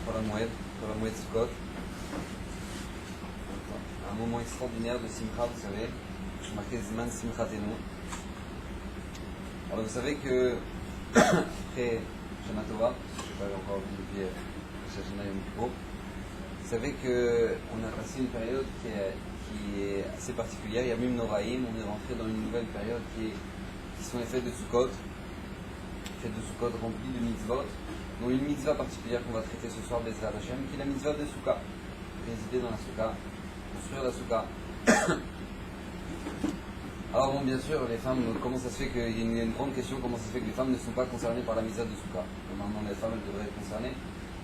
Pour la Moed Sukkot. Un moment extraordinaire de Simcha, vous savez, marqué Zman Simchatenu. Alors vous savez que après Shana Tova, je ne sais pas encore vu depuis Shana Yom Kippur, vous savez qu'on a passé une période qui est assez particulière. Il y a même Noraïm, on est rentré dans une nouvelle période qui sont les fêtes de Sukkot. Fêtes de Sukkot remplies de mitzvot, dont une mitzvah particulière qu'on va traiter ce soir, Bezrat Hashem, qui est la mitzvah de Sukkah. Résider dans la Sukkah, construire la Sukkah. Alors bon, bien sûr, les femmes, comment ça se fait qu'il y a une grande question, comment ça se fait que les femmes ne sont pas concernées par la mitzvah de Sukkah? Normalement, les femmes, elles devraient être concernées.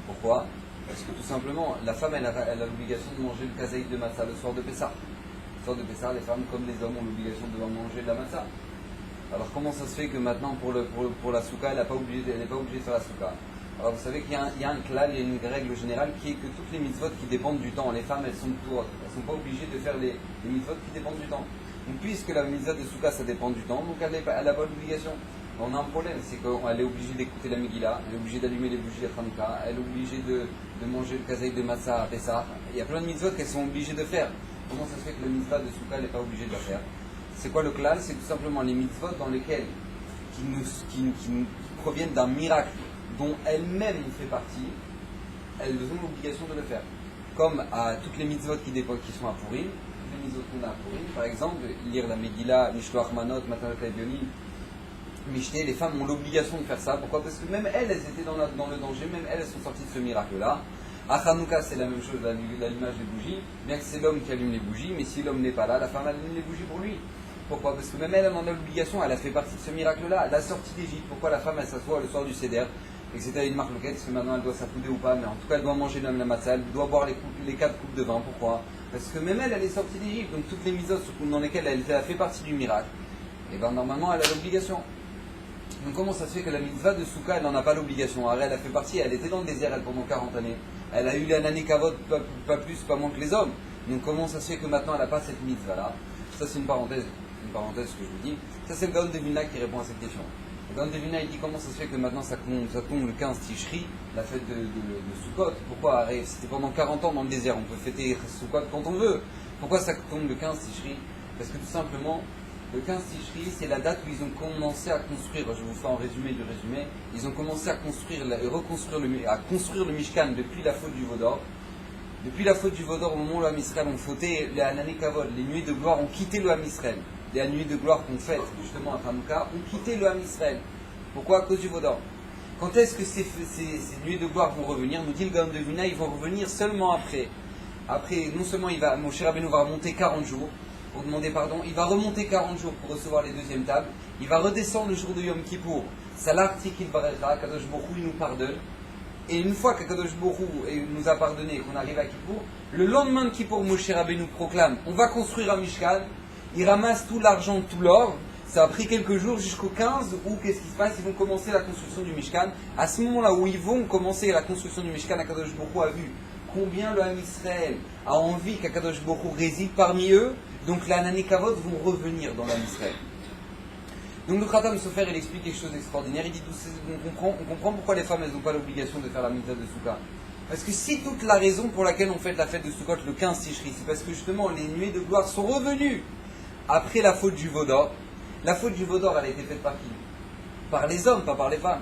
Pourquoi? Parce que tout simplement, la femme, elle a l'obligation de manger le kazaïd de matzah le soir de Pessah. Le soir de Pessah, les femmes, comme les hommes, ont l'obligation de manger de la matzah. Alors comment ça se fait que maintenant pour la Souka, elle n'est pas obligée de faire la Souka? Alors vous savez qu'il y a un klal, il y a une règle générale qui est que toutes les mitzvot qui dépendent du temps, les femmes elles sont pas obligées de faire les mitzvot qui dépendent du temps. Donc puisque la mitzvah de Souka ça dépend du temps, donc elle n'a pas l'obligation. On a un problème, c'est qu'elle est obligée d'écouter la Megillah, elle est obligée d'allumer les bougies à Hanouka, elle est obligée de manger le kazaï de Matzah à Pessah. Il y a plein de mitzvot qu'elles sont obligées de faire. Comment ça se fait que la mitzvah de Souka elle n'est pas obligée de la faire? C'est quoi le klal? C'est tout simplement les mitzvot dans lesquels qui proviennent d'un miracle dont elle-même fait partie, elles ont l'obligation de le faire. Comme à toutes les mitzvot qui sont à Purim, toutes les mitzvot qu'on a à Purim, par exemple, lire la Megillah, Mishloach Manot, Matanot Avionim, Mishté, les femmes ont l'obligation de faire ça. Pourquoi? Parce que même elles étaient dans le danger, même elles sont sorties de ce miracle-là. À Hanouka, c'est la même chose, l'allumage des bougies, bien que c'est l'homme qui allume les bougies, mais si l'homme n'est pas là, la femme allume les bougies pour lui. Pourquoi? Parce que même elle en a l'obligation, elle a fait partie de ce miracle-là, la sortie d'Égypte. Pourquoi la femme elle s'assoit le soir du Seder? Et que c'était une marque loquette, est-ce que maintenant elle doit s'accouder ou pas? Mais en tout cas elle doit manger la matzah, elle doit boire les 4 coupes de vin. Pourquoi? Parce que même elle est sortie d'Égypte, donc toutes les mitzvot dans lesquelles elle a fait partie du miracle, et bien normalement elle a l'obligation. Donc comment ça se fait que la mitzvah de Souka elle n'en a pas l'obligation? Alors elle a fait partie, elle était dans le désert elle pendant 40 années, elle a eu l'année kavod, pas plus, pas moins que les hommes. Donc comment ça se fait que maintenant elle n'a pas cette mitzvah-là? Ça c'est une parenthèse que je vous dis. Ça c'est le Gaon de Vilna qui répond à cette question. Le Gaon de Vilna il dit comment ça se fait que maintenant ça tombe le 15 Tishri, la fête de Sukkot. Pourquoi? C'était pendant 40 ans dans le désert, on peut fêter Sukkot quand on veut. Pourquoi ça tombe le 15 Tishri? Parce que tout simplement, le 15 Tishri c'est la date où ils ont commencé à construire, je vous fais en résumé du résumé, ils ont commencé à construire le Mishkan depuis la faute du Vaudor. Depuis la faute du Vaudor, au moment où le Ham Israël ont fauté, les Anani Kavod, les nuits de gloire ont quitté le Ham Israël. Les nuits de gloire qu'on fête justement à Hanouka ont quitté le Ham Israël. Pourquoi? À cause du Vaudor. Quand est-ce que ces nuits de gloire vont revenir? Nous dit le Gaon de Vilna, ils vont revenir seulement après. Après, non seulement Moshe Rabbeinu va remonter 40 jours pour demander pardon, il va remonter 40 jours pour recevoir les deuxièmes tables, il va redescendre le jour de Yom Kippour. Salar Tikil Barecha, Kadosh Baruch Hu, il nous pardonne. Et une fois qu'Akadosh Baruch Hu nous a pardonné et qu'on arrive à Kippour, le lendemain de Kippour, Moshe Rabbeinu proclame on va construire un Mishkan. Il ramasse tout l'argent, tout l'or. Ça a pris quelques jours jusqu'au 15 où qu'est-ce qui se passe? Ils vont commencer la construction du Mishkan. À ce moment-là où ils vont commencer la construction du Mishkan, Akadosh Baruch Hu a vu combien le Ham Israël a envie qu'Akadosh Baruch Hu réside parmi eux. Donc les Anani Kavod vont revenir dans le Ham Israël. Donc le Khatam Sofer il explique quelque chose d'extraordinaire. Il dit on comprend pourquoi les femmes elles n'ont pas l'obligation de faire la mitzvah de Souka. Parce que si toute la raison pour laquelle on fête la fête de Sukkot le 15 Tishri, c'est parce que justement les nuées de gloire sont revenues après la faute du Vaudor. La faute du Vaudor elle a été faite par qui? Par les hommes, pas par les femmes.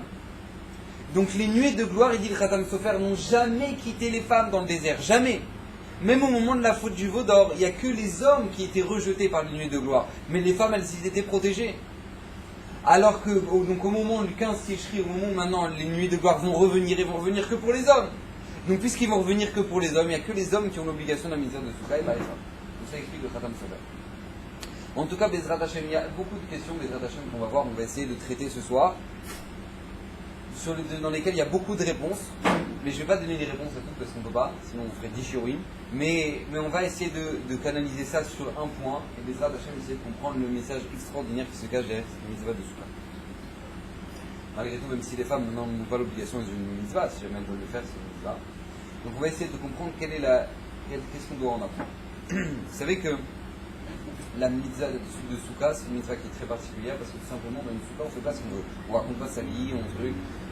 Donc les nuées de gloire, il dit le Khatam Sofer, n'ont jamais quitté les femmes dans le désert, jamais. Même au moment de la faute du Vaudor, il n'y a que les hommes qui étaient rejetés par les nuées de gloire. Mais les femmes, elles étaient protégées. Alors que, donc au moment du 15 Tishri, au moment où maintenant les nuées de gloire vont revenir, ils vont revenir que pour les hommes. Donc puisqu'ils vont revenir que pour les hommes, il n'y a que les hommes qui ont l'obligation de la mitzvah de Souka et pas les femmes. Donc ça explique le Khatam Sofer. En tout cas, Bezrat Hashem, il y a beaucoup de questions Bezrat Hashem qu'on va voir, on va essayer de traiter ce soir, dans lesquelles il y a beaucoup de réponses, mais je ne vais pas donner les réponses à toutes parce qu'on ne peut pas, sinon on ferait 10 shiurim, mais on va essayer de canaliser ça sur un point, et Bezrat Hashem essayer de comprendre le message extraordinaire qui se cache derrière cette mitzvah de Souka. Malgré tout, même si les femmes n'ont pas l'obligation d'une mitzvah, si jamais elles veulent le faire, c'est une mitzvah. Donc on va essayer de comprendre qu'est-ce qu'on doit en apprendre. Vous savez que la mitzvah de Souka, c'est une mitzvah qui est très particulière parce que tout simplement dans une Souka on ne fait pas ce qu'on veut. On raconte pas sa vie,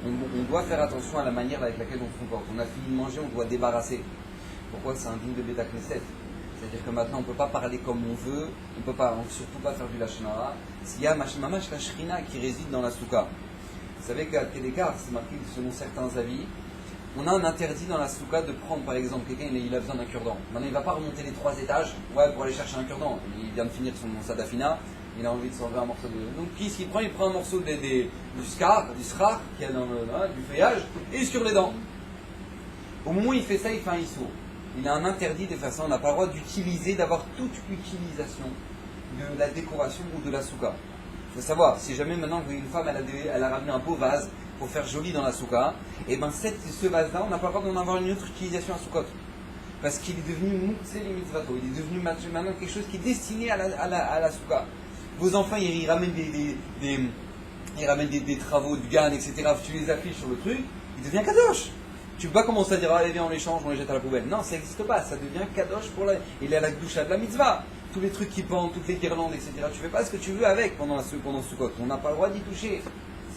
on doit faire attention à la manière avec laquelle on se comporte. On a fini de manger, on doit débarrasser. Pourquoi? C'est indigne de Beta Knesset. C'est-à-dire que maintenant on ne peut pas parler comme on veut, on ne peut pas, surtout pas faire du Lashon Hara. S'il y a mamash la Shrina qui réside dans la Souka. Vous savez qu'à Kédekar, c'est marqué selon certains avis, on a un interdit dans la Souka de prendre par exemple quelqu'un, il a besoin d'un cure-dent. Maintenant il ne va pas remonter les 3 étages pour aller chercher un cure-dent. Il vient de finir son sadafina, il a envie de s'enlever un morceau de. Donc qu'est-ce qu'il prend? Il prend un morceau du scar qu'il y a dans du feuillage et il scure les dents. Au moment où il fait ça, il fait un issour. Il a un interdit de faire ça, on n'a pas le droit d'utiliser, d'avoir toute utilisation de la décoration ou de la souka. Il faut savoir, si jamais maintenant une femme elle a ramené un beau vase pour faire joli dans la souka, et bien ce vase-là, on n'a pas le droit d'en avoir une autre utilisation à soukot. Parce qu'il est devenu mouktsé les mitzvato, il est devenu maintenant quelque chose qui est destiné à la souka. Vos enfants, ils ramènent des travaux de GAN, etc. Tu les affiches sur le truc, il devient kadosh. Tu peux pas commencer à dire allez viens on les change, on les jette à la poubelle. Non, ça n'existe pas, ça devient kadosh pour il est à la doucha de la mitzvah. Tous les trucs qui pendent, toutes les guirlandes, etc. Tu fais pas ce que tu veux avec pendant Sukkot. On n'a pas le droit d'y toucher. Ça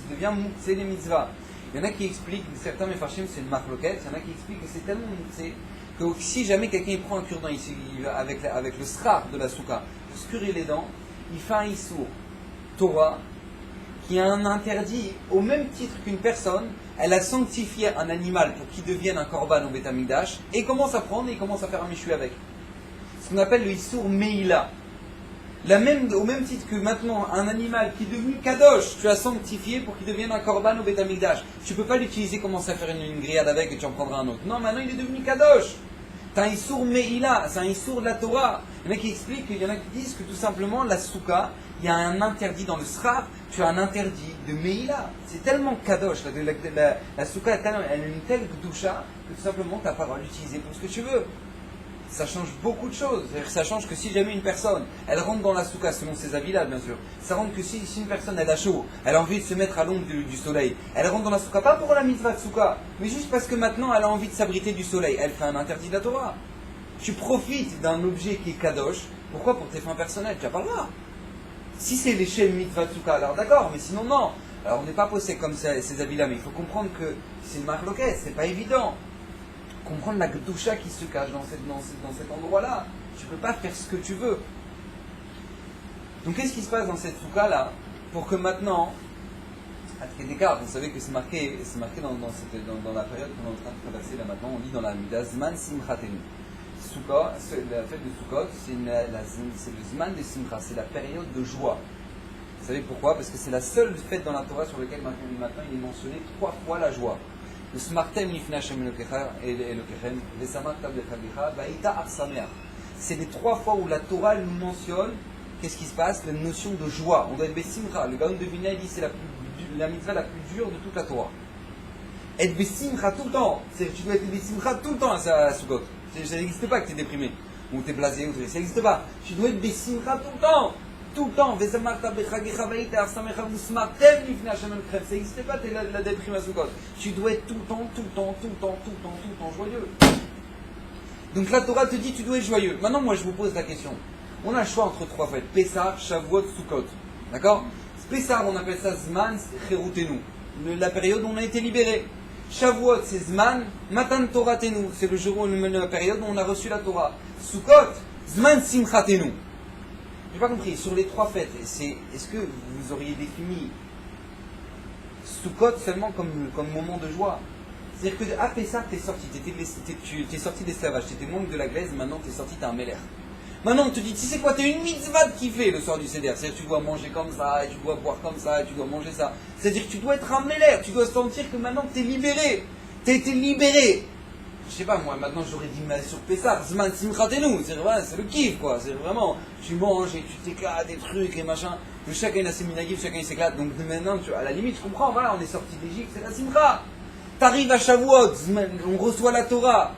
devient mouktsé les mitzvahs. Il y en a qui expliquent, certains mefarshim c'est une marloquette, il y en a qui expliquent que c'est tellement mouktsé que si jamais quelqu'un prend un cure-dent ici avec le srar de la souka, pour scurer les dents, il fait un issour Torah qui a un interdit au même titre qu'une personne. Elle a sanctifié un animal pour qu'il devienne un korban au Beth Amikdash et commence à prendre et commence à faire un michoui avec. Ce qu'on appelle le Issour Meila. Au même titre que maintenant un animal qui est devenu kadosh, tu as sanctifié pour qu'il devienne un korban au Beth Amikdash. Tu ne peux pas l'utiliser, commencer à faire une grillade avec et tu en prendras un autre. Non, maintenant il est devenu kadosh. C'est un Issour Meila, c'est un Issour de la Torah. Il y en a qui expliquent, il y en a qui disent que tout simplement la souka, il y a un interdit dans le srar, tu as un interdit de Meila. C'est tellement kadosh, la souka elle a une telle gdusha que tout simplement tu n'as pas le droit d'utiliser pour ce que tu veux. Ça change beaucoup de choses. C'est-à-dire que ça change que si jamais une personne, elle rentre dans la souka, selon ses avis-là bien sûr, ça rentre que si une personne elle a chaud, elle a envie de se mettre à l'ombre du soleil, elle rentre dans la souka, pas pour la mitzvah de souka, mais juste parce que maintenant elle a envie de s'abriter du soleil, elle fait un interdit de la Torah. Tu profites d'un objet qui est kadosh, pourquoi? Pour tes fins personnelles, tu n'as pas le droit. Si c'est l'échelle mitzvah de souka, alors d'accord, mais sinon non. Alors on n'est pas posé comme ces avis-là, mais il faut comprendre que c'est une marloquette, c'est pas évident. Comprendre la gdusha qui se cache dans cet endroit-là. Tu ne peux pas faire ce que tu veux. Donc qu'est-ce qui se passe dans cette souka-là pour que maintenant, à Kédekar, vous savez que c'est marqué dans la période qu'on est en train de traverser là maintenant, on lit dans la Mida Zman Simchatenu. La fête de Sukkot, c'est le Zman de Simcha, c'est la période de joie. Vous savez pourquoi? Parce que c'est la seule fête dans la Torah sur laquelle maintenant il est mentionné 3 fois la joie. Le Smartem Nifna Hashem Elokechem, Vesamarta Bechagicha, Vaïta Arsameach. C'est les 3 fois où la Torah nous mentionne, qu'est-ce qui se passe? La notion de joie. On doit être Besimcha. Le Gaon de Vilna dit c'est la mitzvah la plus dure de toute la Torah. Être Besimcha tout le temps. Tu dois être Besimcha tout le temps à Sukkot. Ça n'existe pas que tu es déprimé, ou tu es blasé, ça n'existe pas. Tu dois être Besimcha tout le temps. Tout le temps, ça n'existe pas la déprime à Sukkot. Tu dois être tout le temps joyeux. Donc la Torah te dit tu dois être joyeux. Maintenant moi je vous pose la question. On a le choix entre 3 fêtes, Pessah, Shavuot, Sukkot. D'accord? Pessah on appelle ça Zman Cherutenu, la période où on a été libéré. Shavuot c'est Zman Matan Toratenu, c'est le jour où la période où on a reçu la Torah. Sukkot, Zman Simchatenu. J'ai pas compris, sur les 3 fêtes, est-ce que vous auriez défini Sukkot seulement comme moment de joie? C'est-à-dire que à Pessah, tu es sorti d'esclavage, tu étais membre de la glaise, maintenant tu es sorti, tu es un Meller. Maintenant on te dit, tu sais quoi, tu es une mitzvah de kiffer le soir du Seder. C'est-à-dire que tu dois manger comme ça, et tu dois boire comme ça, et tu dois manger ça. C'est-à-dire que tu dois être un Meller, tu dois sentir que maintenant tu es libéré. Tu as été libéré. Je sais pas, moi, maintenant j'aurais dit sur Pessah, Zman Simchatenu, c'est le kiff quoi, c'est vraiment, tu manges et tu t'éclates des trucs et machin, que chacun a ses minagifs, chacun il s'éclate, donc maintenant, à la limite, je comprends, voilà, on est sorti d'Égypte, c'est la Simcha. T'arrives à Shavuot, on reçoit la Torah,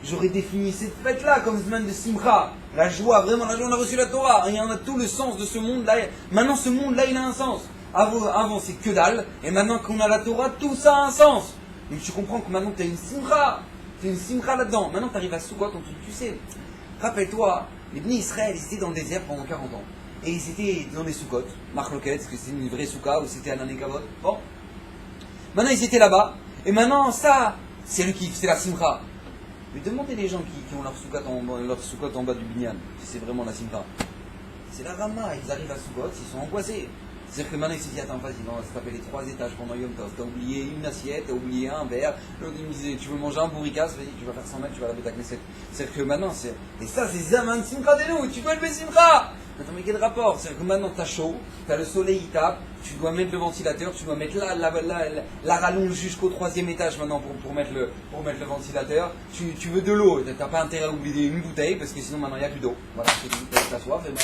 j'aurais défini cette fête-là comme Zman de Simcha, la joie, vraiment la joie, on a reçu la Torah, il y en a tout le sens de ce monde-là, maintenant ce monde-là il a un sens, avant c'est que dalle, et maintenant qu'on a la Torah, tout ça a un sens, donc tu comprends que maintenant tu as une Simcha. C'est une simcha là-dedans. Maintenant, tu arrives à Sukkot, tu sais, rappelle-toi, Les Bnei Israël, ils étaient dans le désert pendant 40 ans. Et ils étaient dans les soukottes, Marloquet, est-ce que c'était une vraie souka ou c'était un anekavot? Bon. Maintenant, ils étaient là-bas. Et maintenant, ça, c'est le kiff, c'est la simcha. Mais demandez les gens qui ont leur soukot en bas du binyan, si c'est vraiment la simcha. C'est la rama, ils arrivent à Soukot, ils sont angoissés. C'est-à-dire que maintenant ils se disent, attends, vas-y, on va se taper les 3 étages pendant Yom Tov. T'as oublié une assiette, t'as oublié un verre. L'autre il me disait, tu veux manger un bourricasse, vas-y, tu vas faire 100 mètres, tu vas laver ta knesset. C'est-à-dire que maintenant, et ça c'est Zaman Simcha de nous, tu dois lever Simcha. Attends, mais quel rapport? C'est-à-dire que maintenant t'as chaud, t'as le soleil il tape, tu dois mettre le ventilateur, tu dois mettre la rallonge jusqu'au 3e étage maintenant pour mettre le ventilateur. Tu veux de l'eau, t'as pas intérêt à oublier une bouteille parce que sinon maintenant il n'y a plus d'eau. Voilà, t'as soif, et ben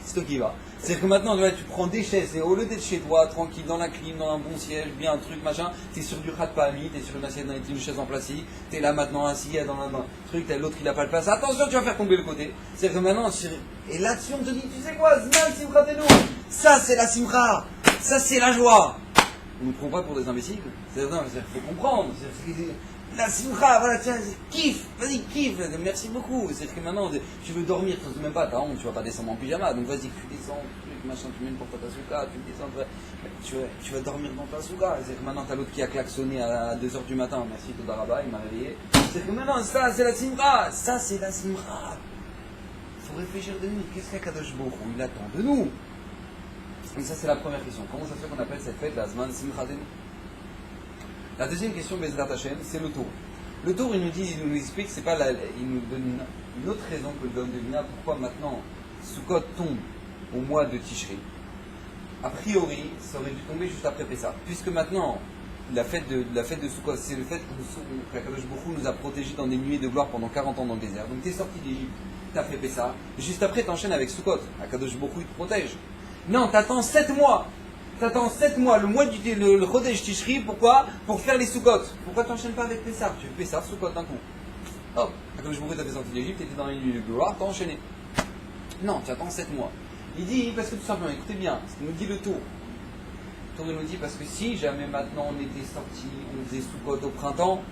c'est toi qui va. C'est-à-dire que maintenant tu prends des chaises et au lieu d'être chez toi, tranquille, dans la clim, dans un bon siège, bien un truc, machin, t'es sur du khat pahami, t'es sur une assiette, une chaise en plastique, t'es là maintenant assis dans un truc, t'as l'autre qui n'a pas le place. Attention, tu vas faire tomber le côté. C'est-à-dire que maintenant, et là-dessus on te dit, tu sais quoi, Zman Simcha Tenu, ça c'est la Simcha, ça c'est la joie. On ne prend pas pour des imbéciles. C'est-à-dire, faut comprendre. La simcha, voilà, tiens, kiffe, vas-y, kiffe, merci beaucoup. C'est-à-dire que maintenant, tu veux dormir, tu ne même pas, t'as honte, tu vas pas descendre en pyjama, donc vas-y, tu descends, machin, tu mets une porte à ta souka, tu descends, tu vas dormir dans ta souka. C'est-à-dire que maintenant, t'as l'autre qui a klaxonné à 2h du matin, merci Todaraba, il m'a réveillé. C'est-à-dire que maintenant, ça, c'est la simcha, ça, c'est la simcha. Il faut réfléchir de nous, qu'est-ce qu'Akadosh Baruch Hu, il attend de nous. Et ça, c'est la première question. Comment ça se fait qu'on appelle cette fête la Zman Simcha Tenu? La deuxième question, Bezrat Hashem, c'est le tour. Le tour, il nous explique, c'est pas il nous donne une autre raison que le donne de Mina, pourquoi maintenant Sukkot tombe au mois de Tishri. A priori, ça aurait dû tomber juste après Pessah, puisque maintenant, la fête de Sukkot, c'est le fait qu'Akadosh Baruch Hu nous a protégés dans des nuées de gloire pendant 40 ans dans le désert. Donc tu es sorti d'Égypte, tu as fait Pessah, juste après tu enchaînes avec Sukkot. Akadosh Baruch Hu il te protège. Non, t'attends 7 mois. T'attends 7 mois, le mois le Chodesh Tishri, pourquoi? Pour faire les Sukkot. Pourquoi t'enchaînes pas avec Pessah? Tu fais Pessah, Sukkot d'un coup. Hop, quand je mourrais, t'avais sorti d'Égypte, t'étais dans les nuits de gloire, t'as enchaîné. Non, tu attends 7 mois. Il dit, parce que tout simplement, écoutez bien, ce qu'il nous dit le tour. Le tour, il nous dit, parce que si jamais maintenant on était sorti, on faisait Sukkot au printemps,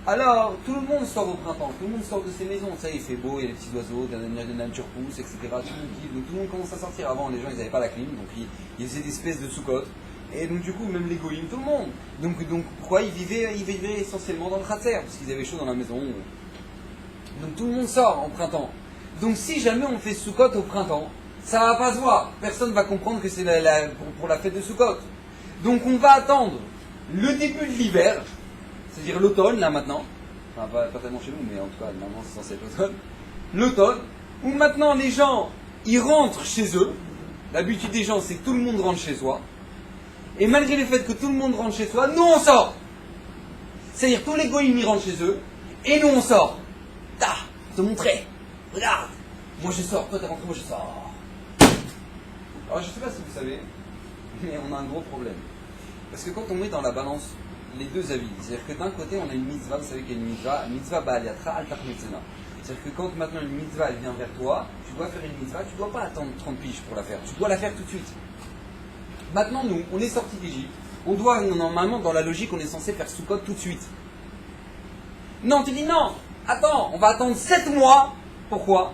alors tout le monde sort au printemps, tout le monde sort de ses maisons, ça il fait beau, il y a les petits oiseaux, la nature pousse, etc. Tout le monde kiffe, donc tout le monde commence à sortir. Avant les gens ils n'avaient pas la clim, donc ils faisaient des espèces de Sukkot. Et donc du coup même les goïms, tout le monde. Donc pourquoi ils vivaient essentiellement dans le khatser, parce qu'ils avaient chaud dans la maison. Donc tout le monde sort en printemps. Donc si jamais on fait Sukkot au printemps, ça va pas se voir. Personne ne va comprendre que c'est pour la fête de Sukkot. Donc on va attendre le début de l'hiver, c'est-à-dire l'automne, là maintenant, enfin pas tellement chez nous, mais en tout cas, normalement c'est censé être l'automne, où maintenant les gens, ils rentrent chez eux, l'habitude des gens c'est que tout le monde rentre chez soi, et malgré le fait que tout le monde rentre chez soi, nous on sort. C'est-à-dire tous les goïms ils rentrent chez eux, et nous on sort. Ta, je te montrer, regarde, moi je sors, toi t'es rentré, moi je sors. Alors je sais pas si vous savez, mais on a un gros problème. Parce que quand on met dans la balance les deux avis, c'est-à-dire que d'un côté on a une mitzvah, vous savez qu'il y a une mitzvah ba'al yatra al tachmetzena. C'est-à-dire que quand maintenant une mitzvah elle vient vers toi, tu dois faire une mitzvah, tu ne dois pas attendre 30 piges pour la faire, tu dois la faire tout de suite. Maintenant nous, on est sortis d'Égypte, on doit, normalement dans la logique, on est censé faire Sukkot tout de suite. Non, tu dis non, attends, on va attendre 7 mois, pourquoi?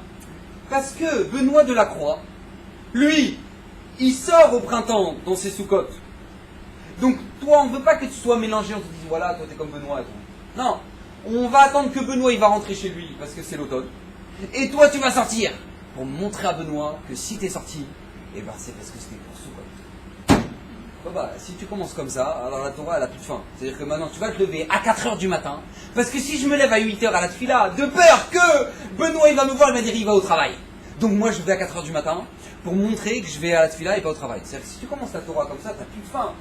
Parce que Benoît de la Croix, lui, il sort au printemps dans ses Sukkot. Donc, toi, on ne veut pas que tu sois mélangé, on te dise, voilà, toi, t'es comme Benoît et tout. Non, on va attendre que Benoît, il va rentrer chez lui, parce que c'est l'automne. Et toi, tu vas sortir, pour montrer à Benoît que si t'es sorti, eh ben, c'est parce que c'était pour Sukkot. Bah, si tu commences comme ça, alors la Torah, elle a plus de fin. C'est-à-dire que maintenant, tu vas te lever à 4h du matin, parce que si je me lève à 8h à la tfila, de peur que Benoît, il va me voir, il va dire, il va au travail. Donc moi, je vais à 4h du matin, pour montrer que je vais à la tfila et pas au travail. C'est-à-dire que si tu commences la Torah comme ça, t'as plus de fin.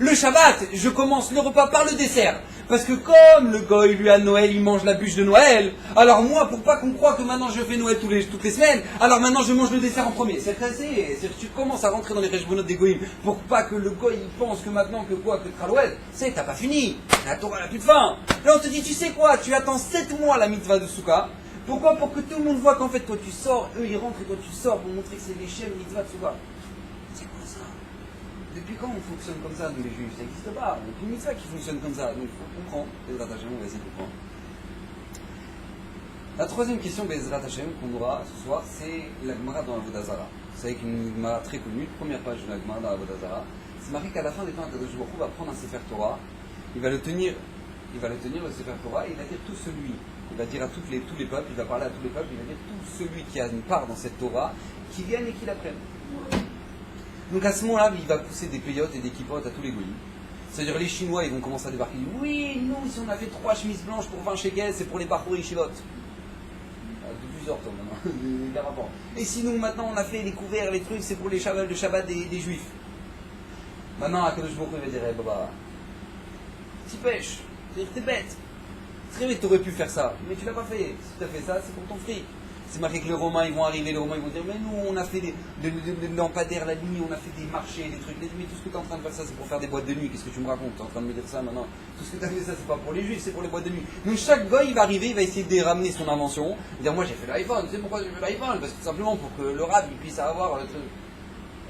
Le Shabbat, je commence le repas par le dessert. Parce que comme le goy, lui, à Noël, il mange la bûche de Noël, alors moi, pour pas qu'on croie que maintenant je fais Noël toutes les semaines, alors maintenant je mange le dessert en premier. C'est que tu commences à rentrer dans les rejbonotes des goïms pour pas que le goy, il pense que maintenant que quoi, que Tralouel, t'as pas fini. La Torah, elle a plus de fin. Là, on te dit, tu sais quoi, tu attends 7 mois la mitzvah de Souka. Pourquoi? Pour que tout le monde voit qu'en fait, toi tu sors, eux ils rentrent et toi tu sors pour montrer que c'est l'échelle mitzvah de Souka. C'est quoi ça? Depuis quand on fonctionne comme ça, nous les juifs? Ça n'existe pas. Il n'y a plus de mitzvah qui fonctionne comme ça. Donc il faut comprendre. Les attachements, on va essayer de comprendre. La troisième question, Bezrat Hashem, qu'on aura ce soir, c'est la Gemara dans Avodah Zarah. Vous savez qu'une Gemara très connue, première page de la Gemara dans Avodah Zarah, c'est marqué qu'à la fin des temps, Kadosh Baruch Hu va prendre un Sefer Torah, il va le tenir le Sefer Torah, et il va dire tout celui, il va dire à tous les peuples, il va parler à tous les peuples, il va dire tout celui qui a une part dans cette Torah, qui vienne et qui la prenne. Donc à ce moment-là, il va pousser des payotes et des kippotes à tous les goïms. C'est-à-dire les Chinois, ils vont commencer à débarquer. Oui, nous, si on a fait 3 chemises blanches pour 20 shekels, c'est pour les parcours Yeshivot. De plusieurs temps maintenant. Et sinon, maintenant, on a fait les couverts, les trucs, c'est pour le Shabbat des Juifs. Maintenant, Akadosh Baruch Hu va dire, eh, Baba, t'y pêches, c'est-à-dire t'es bête. Très vite, t'aurais pu faire ça, mais tu l'as pas fait. Si tu as fait ça, c'est pour ton fric. C'est marqué que les Romains, ils vont arriver, les Romains, ils vont dire, mais nous, on a fait des lampadaires la nuit, on a fait des marchés, des trucs. Mais tout ce que tu es en train de faire, ça, c'est pour faire des boîtes de nuit. Qu'est-ce que tu me racontes? Tu es en train de me dire ça maintenant? Tout ce que tu as fait, ça, c'est pas pour les Juifs, c'est pour les boîtes de nuit. Donc chaque gars, il va arriver, il va essayer de ramener son invention. Il va dire, moi, j'ai fait l'iPhone. Tu sais pourquoi j'ai fait l'iPhone? Parce que tout simplement pour que le rab, il puisse avoir le truc.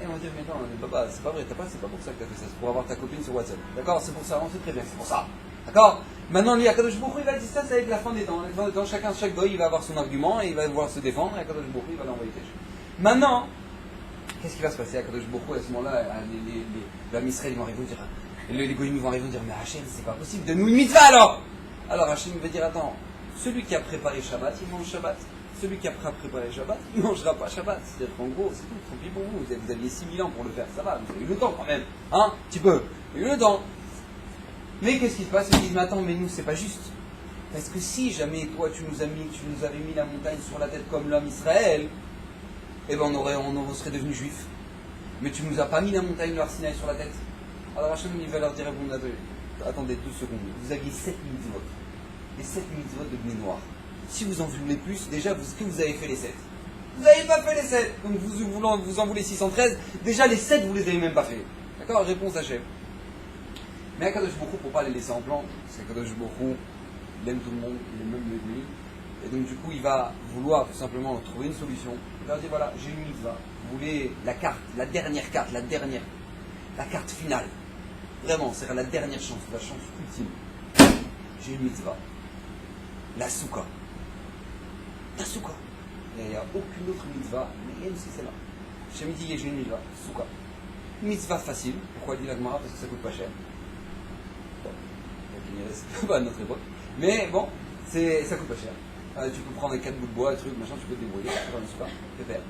Et on va dire, mais non, papa, c'est pas vrai, c'est pas pour ça que tu as fait ça, c'est pour avoir ta copine sur WhatsApp. D'accord? C'est pour ça, on sait très bien, c'est pour ça. D'accord? Maintenant, lui, Akadosh Baruch Hu, il va dire ça, c'est avec la fin des temps. Chaque goy, il va avoir son argument et il va pouvoir se défendre, et Akadosh Baruch Hu, il va l'envoyer cacher. Maintenant, qu'est-ce qui va se passer? Akadosh Baruch Hu, à ce moment-là, les Israël, ils vont arriver dire, les goyim vont arriver dire, mais Hachem, c'est pas possible, donne-nous une mitzvah alors! Alors Hachem va dire, attends, celui qui a préparé Shabbat, il mange Shabbat. Celui qui a préparé Shabbat, il ne mangera pas Shabbat. C'est-à-dire qu'en gros, c'est tout, tant pis pour vous. Vous aviez 6000 ans pour le faire, ça va, vous avez eu le temps quand même. Hein? Un petit peu. Vous avez eu le temps. Mais qu'est-ce qui se passe? Ils disent, mais attends, mais nous, c'est pas juste. Parce que si jamais toi, tu nous avais mis la montagne sur la tête comme l'homme Israël, eh ben on serait devenus juifs. Mais tu nous as pas mis la montagne de Sinaï sur la tête. Alors Hachem, il va leur dire, bon, attendez 12 secondes. Vous aviez 7 mitzvot. Les 7 mitzvot de Bnei Noir. Si vous en voulez plus, déjà, est-ce que vous avez fait les 7? Vous n'avez pas fait les 7. Donc vous en voulez 613. Déjà, les 7, vous ne les avez même pas fait. D'accord? Réponse Hachem. Mais Akadosh Baruch Hu, pour ne pas les laisser en plan, parce qu'Akadosh Baruch Hu, il aime tout le monde, il aime même les nuits. Et donc, du coup, il va vouloir tout simplement trouver une solution. Il va dire, voilà, j'ai une mitzvah. Vous voulez la carte, la dernière carte, la carte finale. Vraiment, c'est la dernière chance, la chance ultime. J'ai une mitzvah. La souka. La souka. Il n'y a aucune autre mitzvah, mais même si c'est là. J'ai dit, j'ai une mitzvah, souka. Mitzvah facile. Pourquoi dit la Gemara? Parce que ça coûte pas cher. Bon, pas à notre époque. Mais bon, ça coûte pas cher. Tu peux prendre 4 bouts de bois, truc, machin, tu peux te débrouiller, tu peux faire une souka, pépère.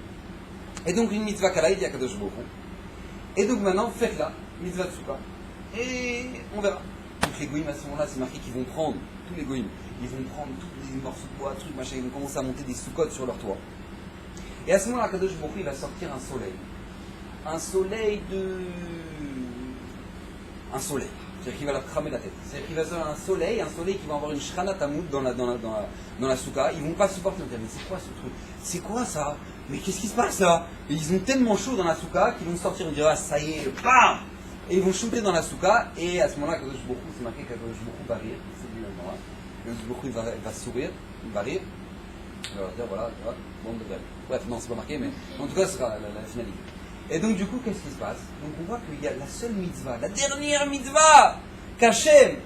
Et donc une mitzvah kala, il y a Kadosh Baruch Hu. Et donc maintenant, faites-la, mitzvah de souka. Et on verra. Donc les goïms à ce moment-là, c'est marqué qu'ils vont prendre, tous les goïms, ils vont prendre tous les morceaux de bois, trucs, machin, ils vont commencer à monter des soukottes sur leur toit. Et à ce moment-là, Kadosh Baruch Hu, il va sortir un soleil. Un soleil. C'est-à-dire qu'il va leur cramer la tête. C'est-à-dire qu'il va sortir un soleil qui va avoir une shrana tamoud dans la souka. Ils ne vont pas supporter. Ils vont dire, mais c'est quoi ce truc? C'est quoi ça? Mais qu'est-ce qui se passe là? Et ils ont tellement chaud dans la souka qu'ils vont sortir et dire, ah ça y est, bam! Et ils vont shooter dans la souka. Et à ce moment-là, Kadosh Baruch Hu, c'est marqué Kadosh Baruch Hu va rire. C'est lui maintenant là. Kadosh Baruch Hu va sourire, il va rire. Il va leur dire, voilà, bande de bref. Bref, non, c'est pas marqué, mais en tout cas, ce sera la finalité. Et donc du coup, qu'est-ce qui se passe? Donc on voit qu'il y a la seule mitzvah, la dernière mitzvah qu'Hachem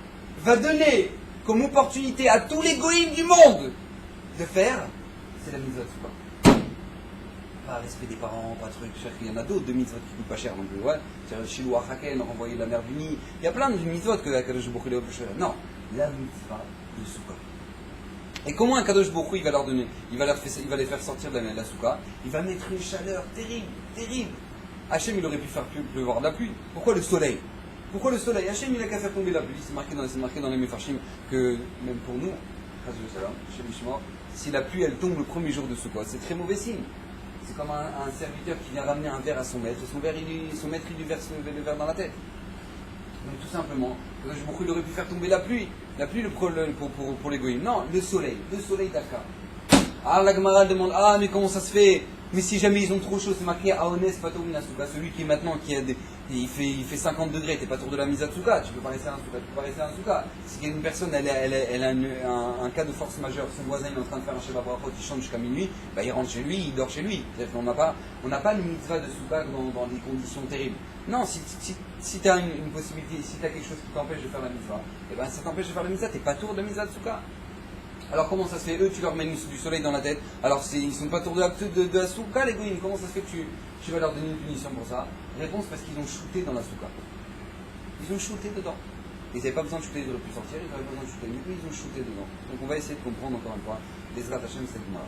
va donner comme opportunité à tous les goïms du monde de faire, c'est la mitzvah de Souka. Pas respect des parents, pas truc, il y en a d'autres de mitzvot qui coûtent pas cher non plus, ouais. C'est Shilou Achaken, renvoyer la mer du Nil. Il y a plein de mitzvot que Akadosh Baruch Hu a plus cher. Non, la mitzvah de Souka. Et comment un Kadosh Baruch Hu, il va leur donner? Il va les faire sortir de la souka. Il va mettre une chaleur terrible, terrible. Hachem, il aurait pu faire pleuvoir de la pluie. Pourquoi le soleil? Pourquoi le soleil? Hachem, il a qu'à faire tomber la pluie. C'est marqué dans les Mefarshim que, même pour nous, si la pluie, elle tombe le premier jour de Souka, c'est très mauvais signe. C'est comme un serviteur qui vient ramener un verre à son maître. Son maître, il lui verse le verre dans la tête. Donc tout simplement, Kadosh Baruch Hu, il aurait pu faire tomber la pluie. La pluie, le problème pour les goïms. Non, le soleil d'Aka. Alors la Gemara demande, ah mais comment ça se fait? Mais si jamais ils ont trop chaud, c'est marqué Aones Patomina Souka. Celui qui est maintenant, il fait 50 degrés, t'es pas tour de la mise à Souka, tu peux pas rester à un Souka, tu peux pas rester à un Souka. Si une personne, elle a un cas de force majeure, son voisin il est en train de faire un Sheva Brachot, il chante jusqu'à minuit, bah, il rentre chez lui, il dort chez lui. On n'a pas une mitzvah de Souka dans des conditions terribles. Non, si tu as une possibilité, si tu as quelque chose qui t'empêche de faire la mitzvah, eh ben ça t'empêche de faire la mitzvah, t'es pas tour de mitzvah de Souka. Alors comment ça se fait? Eux, tu leur mets du soleil dans la tête. Alors ils ne sont pas autour de la souka, les goïms. Comment ça se fait que tu vas leur donner une punition pour ça? Réponse, parce qu'ils ont shooté dans la souka. Ils ont shooté dedans. Ils n'avaient pas besoin de shooter, ils auraient pu sortir, ils n'avaient pas besoin de shooter. Mais eux, ils ont shooté dedans. Donc on va essayer de comprendre encore une fois les Zrat Hashem, c'est le mal.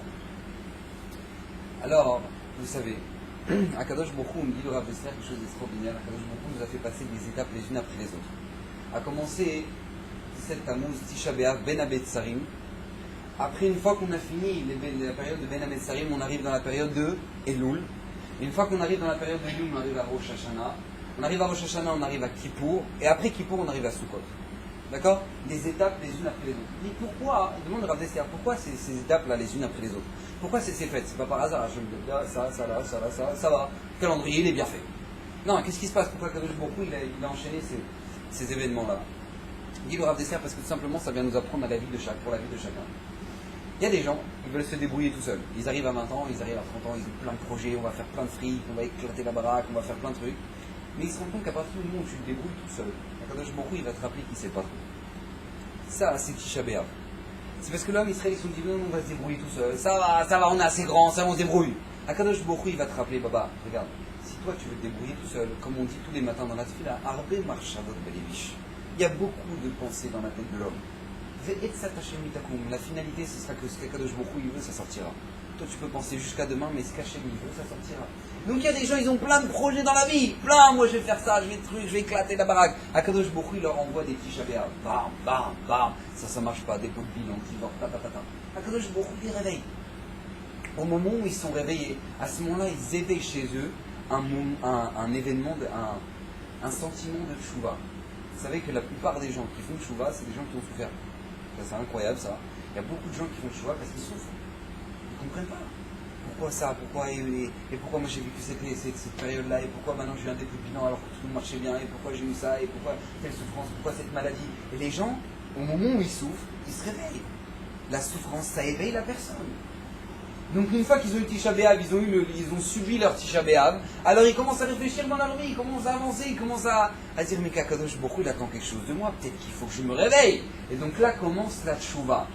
Alors, vous savez, Akadosh Baruch Hu, dit le Rav Dessler, quelque chose d'extraordinaire. Akadosh Baruch Hu nous a fait passer des étapes les unes après les autres. A commencer 17 Tammuz, Tisha B'Av, Ben Abetzarim. Après, une fois qu'on a fini la période de Ben Abetzarim, on arrive dans la période de Elul. Une fois qu'on arrive dans la période de Elul, on arrive à Rosh Hashanah. On arrive à Rosh Hashanah, on arrive à Kippour. Et après Kippour, on arrive à Sukkot. D'accord? Des étapes les unes après les autres. Mais pourquoi, il demande Rav Dessler, pourquoi ces étapes-là les unes après les autres? Pourquoi c'est faites? C'est pas par hasard. Je me dis, là, ça va. Le calendrier, il est bien fait. Non, qu'est-ce qui se passe? Pourquoi Kadosh Baruch Hu, il a enchaîné ces événements-là? Dit le Rav Dessler parce que tout simplement, ça vient nous apprendre pour la vie de chacun. Il y a des gens qui veulent se débrouiller tout seuls. Ils arrivent à 20 ans, ils arrivent à 30 ans, ils ont plein de projets, on va faire plein de fric, on va éclater la baraque, on va faire plein de trucs. Mais ils se rendent compte qu'à partir du moment où tu te débrouilles tout seul, Kadosh Baruch Hu, il va te rappeler qu'il ne sait pas trop. Ça, c'est Tisha B'Av. C'est parce que l'homme Israël, ils se sont dit, non, on va se débrouiller tout seul. Ça va, on est assez grand, ça, on se débrouille. Akadosh Baruch Hu, il va te rappeler, Baba, regarde, si toi tu veux te débrouiller tout seul, comme on dit tous les matins dans la tefila, Arbe Marchavot Belevish. Il y a beaucoup de pensées dans la tête de l'homme. La finalité, ce sera que ce qu'Akadosh Baruch Hu, il veut, ça sortira. Toi, tu peux penser jusqu'à demain, mais ce qu'Hachem il veut, ça sortira. Donc il y a des gens, ils ont plein de projets dans la vie. Plein, moi je vais faire ça, je vais éclater la baraque. Akadosh Baruch Hu, il leur envoie des petits B'Av. Bam, bam, bam. Ça marche pas, des pots de bilan qui vont, Akadosh Baruch Hu, il réveille. Au moment où ils sont réveillés, à ce moment-là, ils éveillent chez eux un événement, un sentiment de tchouva. Vous savez que la plupart des gens qui font tchouva, c'est des gens qui ont souffert. Ça, c'est incroyable ça. Il y a beaucoup de gens qui font tchouva parce qu'ils souffrent. Ils ne comprennent pas. Pourquoi ça? Pourquoi et pourquoi moi j'ai vécu cette période-là? Et pourquoi maintenant je viens des bilan alors que tout marchait bien? Et pourquoi j'ai eu ça? Et pourquoi telle souffrance? Pourquoi cette maladie? Et les gens, au moment où ils souffrent, ils se réveillent. La souffrance, ça éveille la personne. Donc une fois qu'ils ont eu Tisha B'Av, ils ont subi leur Tisha B'Av, alors ils commencent à réfléchir dans leur vie, ils commencent à avancer, ils commencent à dire mais Kadosh Baruch Hu, il attend quelque chose de moi, peut-être qu'il faut que je me réveille. Et donc là commence la tchouva.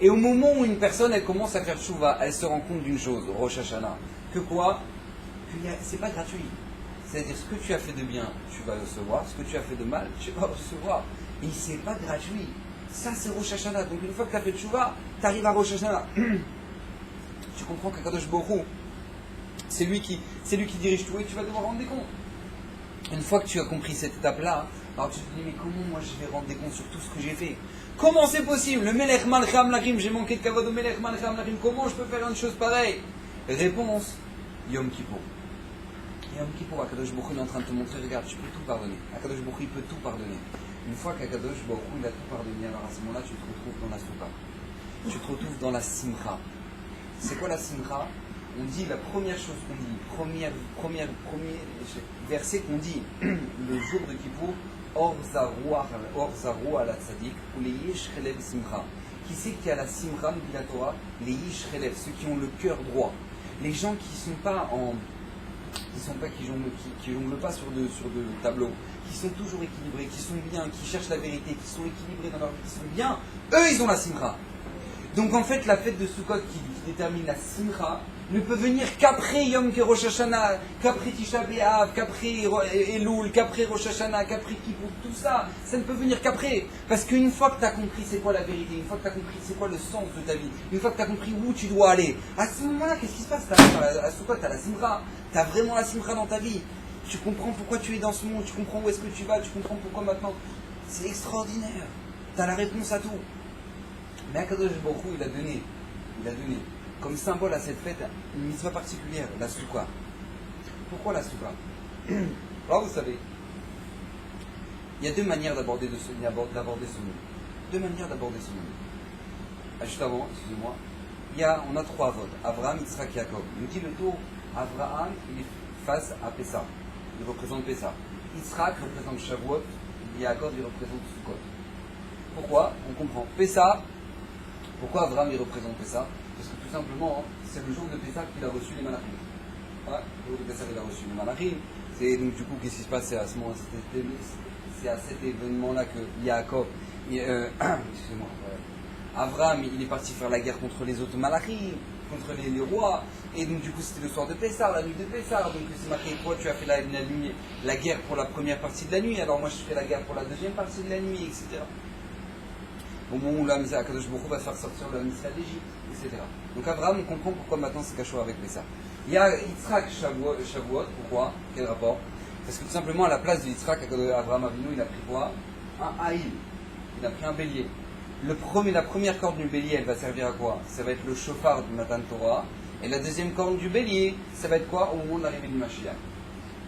Et au moment où une personne elle commence à faire tchouva, elle se rend compte d'une chose, Rosh Hashanah, que quoi? Que c'est pas gratuit. C'est-à-dire ce que tu as fait de bien, tu vas recevoir, ce que tu as fait de mal, tu vas recevoir. Et c'est pas gratuit. Ça c'est Rosh Hashanah. Donc une fois que tu as fait tchouva, tu arrives à Rosh Hashanah. Tu comprends qu'Akadosh Baruch Hu, c'est lui qui dirige tout et tu vas devoir rendre des comptes. Une fois que tu as compris cette étape-là, alors tu te dis, mais comment moi je vais rendre des comptes sur tout ce que j'ai fait? Comment c'est possible? Le Melech Malcham Lachim, j'ai manqué de kavod au Melech Malcham Lachim, comment je peux faire une chose pareille? Réponse, Yom Kippour. Yom Kippour, Akadosh Baruch Hu est en train de te montrer, regarde, tu peux tout pardonner. Akadosh Baruch Hu, il peut tout pardonner. Une fois qu'Akadosh Baruch Hu, il a tout pardonné, alors à ce moment-là, tu te retrouves dans la souka. Tu te retrouves dans la simcha. C'est quoi la simcha? On dit la première chose qu'on dit, premier verset qu'on dit le jour de Kippour, Or zaru ala tzadik, ou les yish chelev simcha. Qui c'est qui a la simcha, nous dit la Torah? Les yish chelev, ceux qui ont le cœur droit. Les gens qui sont pas qui jonglent pas sur de tableaux, qui sont toujours équilibrés, qui sont bien, qui cherchent la vérité, qui sont équilibrés dans leur vie, qui sont bien, eux ils ont la simcha. Donc en fait la fête de Sukkot qui détermine la simcha ne peut venir qu'après Yom Rosh Hashanah, qu'après Tisha B'Av, qu'après Elul, qu'après Rosh Hashanah, qu'après Kippour, tout ça, ça ne peut venir qu'après. Parce qu'une fois que tu as compris c'est quoi la vérité, une fois que tu as compris c'est quoi le sens de ta vie, une fois que tu as compris où tu dois aller, à ce moment-là, qu'est-ce qui se passe? À Sukkot, tu as la simcha, tu as vraiment la simcha dans ta vie. Tu comprends pourquoi tu es dans ce monde, tu comprends où est-ce que tu vas, tu comprends pourquoi maintenant. C'est extraordinaire. Tu as la réponse à tout. Mais Akadosh Baruch Hu, il a donné comme symbole à cette fête une mitzvah particulière, la soukha. Pourquoi la soukha? Alors vous savez, il y a deux manières d'aborder ce monde. Deux manières d'aborder ce monde. Juste avant, excusez-moi, on a trois votes. Abraham, Yitzhak, Yaakov. Il nous dit le tour, Abraham, il est face à Pessah. Il représente Pessah. Yitzhak représente Shavuot. Yaakov, il représente Sukkot. Pourquoi? On comprend. Pessah. Pourquoi Abraham il représente Pessah? Parce que tout simplement, c'est le jour de Pessah qu'il a reçu les malachim. Ouais, le jour de Pessah il a reçu les malachim. Donc du coup, qu'est-ce qui se passe? C'est à cet événement-là que Yaakov, excusez-moi, Abraham, il est parti faire la guerre contre les autres malachim, contre les rois, et donc du coup c'était le soir de Pessah, la nuit de Pessah, donc c'est marqué, toi tu as fait la guerre pour la première partie de la nuit, alors moi je fais la guerre pour la deuxième partie de la nuit, etc. Au moment où Akadosh Baruch Hu va se faire sortir le Israël d'Égypte, etc. Donc Abraham, on comprend pourquoi maintenant c'est cachot avec Pessah. Il y a Yitzhak Shavuot, pourquoi? Quel rapport? Parce que tout simplement à la place de Yitzhak, Abraham Avinu, il a pris quoi? Un haïl, il a pris un bélier. La première corde du bélier, elle va servir à quoi? Ça va être le chauffard du Matan Torah. Et la deuxième corde du bélier, ça va être quoi? Au moment de l'arrivée du Mashiach.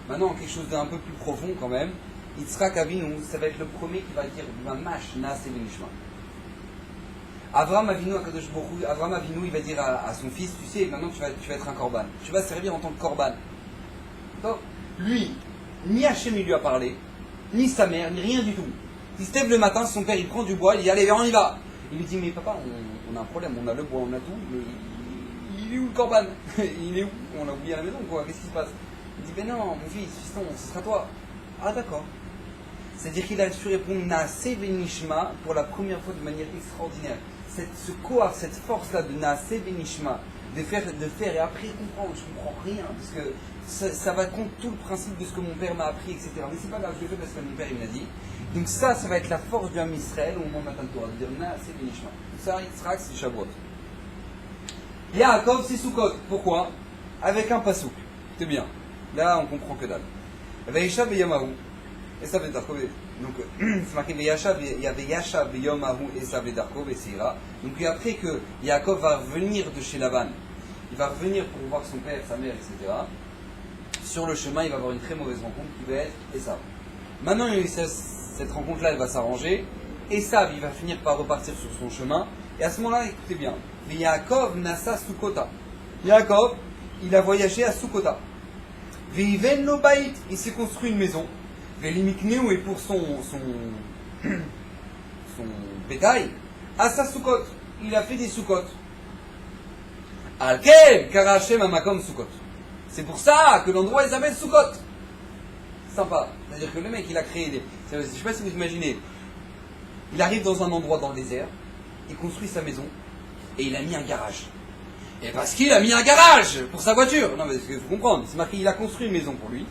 Maintenant, quelque chose d'un peu plus profond quand même. Yitzhak Avinu, ça va être le premier qui va dire Mamash Naaseh Benishma. Abraham Avinu, il va dire à son fils, tu sais, maintenant tu vas être un korban. Tu vas servir en tant que korban. Donc, lui, ni Hachem il lui a parlé, ni sa mère, ni rien du tout. Il se lève le matin, son père il prend du bois, il dit allez, on y va. Il lui dit mais papa, on a un problème, on a le bois, on a tout, mais il est où le korban? Il est où? On l'a oublié à la maison quoi, qu'est-ce qui se passe? Il dit ben non, mon fils, fiston, ce sera toi. Ah d'accord. C'est-à-dire qu'il a su répondre Naaseh Benishma pour la première fois de manière extraordinaire. Ce koach, cette force-là de Naaseh Benishma, de faire et après comprendre, je ne comprends rien, parce que ça va contre tout le principe de ce que mon père m'a appris, etc. Mais c'est pas grave, je le fais parce que mon père il m'a dit. Donc ça va être la force du Ham Israël au moment de Matan Torah, de dire Naaseh Benishma. Ça, Yitzhak, c'est Shavuot. Yaakov, c'est Sukkot. Pourquoi? Avec un pasouk. C'est bien. Là, on comprend que dalle. Veishav Yamahu. Et ça veut dire donc c'est marqué il y avait Yashav Yomahu et ça veut dire et Seira. Donc après que Yaakov va revenir de chez Laban, il va revenir pour voir son père, sa mère, etc. Sur le chemin, il va avoir une très mauvaise rencontre qui va être Esav. Maintenant, cette rencontre-là, elle va s'arranger. Esav, il va finir par repartir sur son chemin. Et à ce moment-là, écoutez bien, Yaakov nasa Sukkota. Yaakov, il a voyagé à Sukkota. Veiven lo bait, il s'est construit une maison. Velimikneu et pour son bétail, à sa Sukkot, il a fait des Sukkot. Alkel, Karachem Amakom Sukkot. C'est pour ça que l'endroit il s'appelle Sukkot. Sympa. C'est-à-dire que le mec il a créé des. Je ne sais pas si vous imaginez. Il arrive dans un endroit dans le désert, il construit sa maison et il a mis un garage. Et parce qu'il a mis un garage pour sa voiture. Non mais il faut comprendre, c'est marqué il a construit une maison pour lui.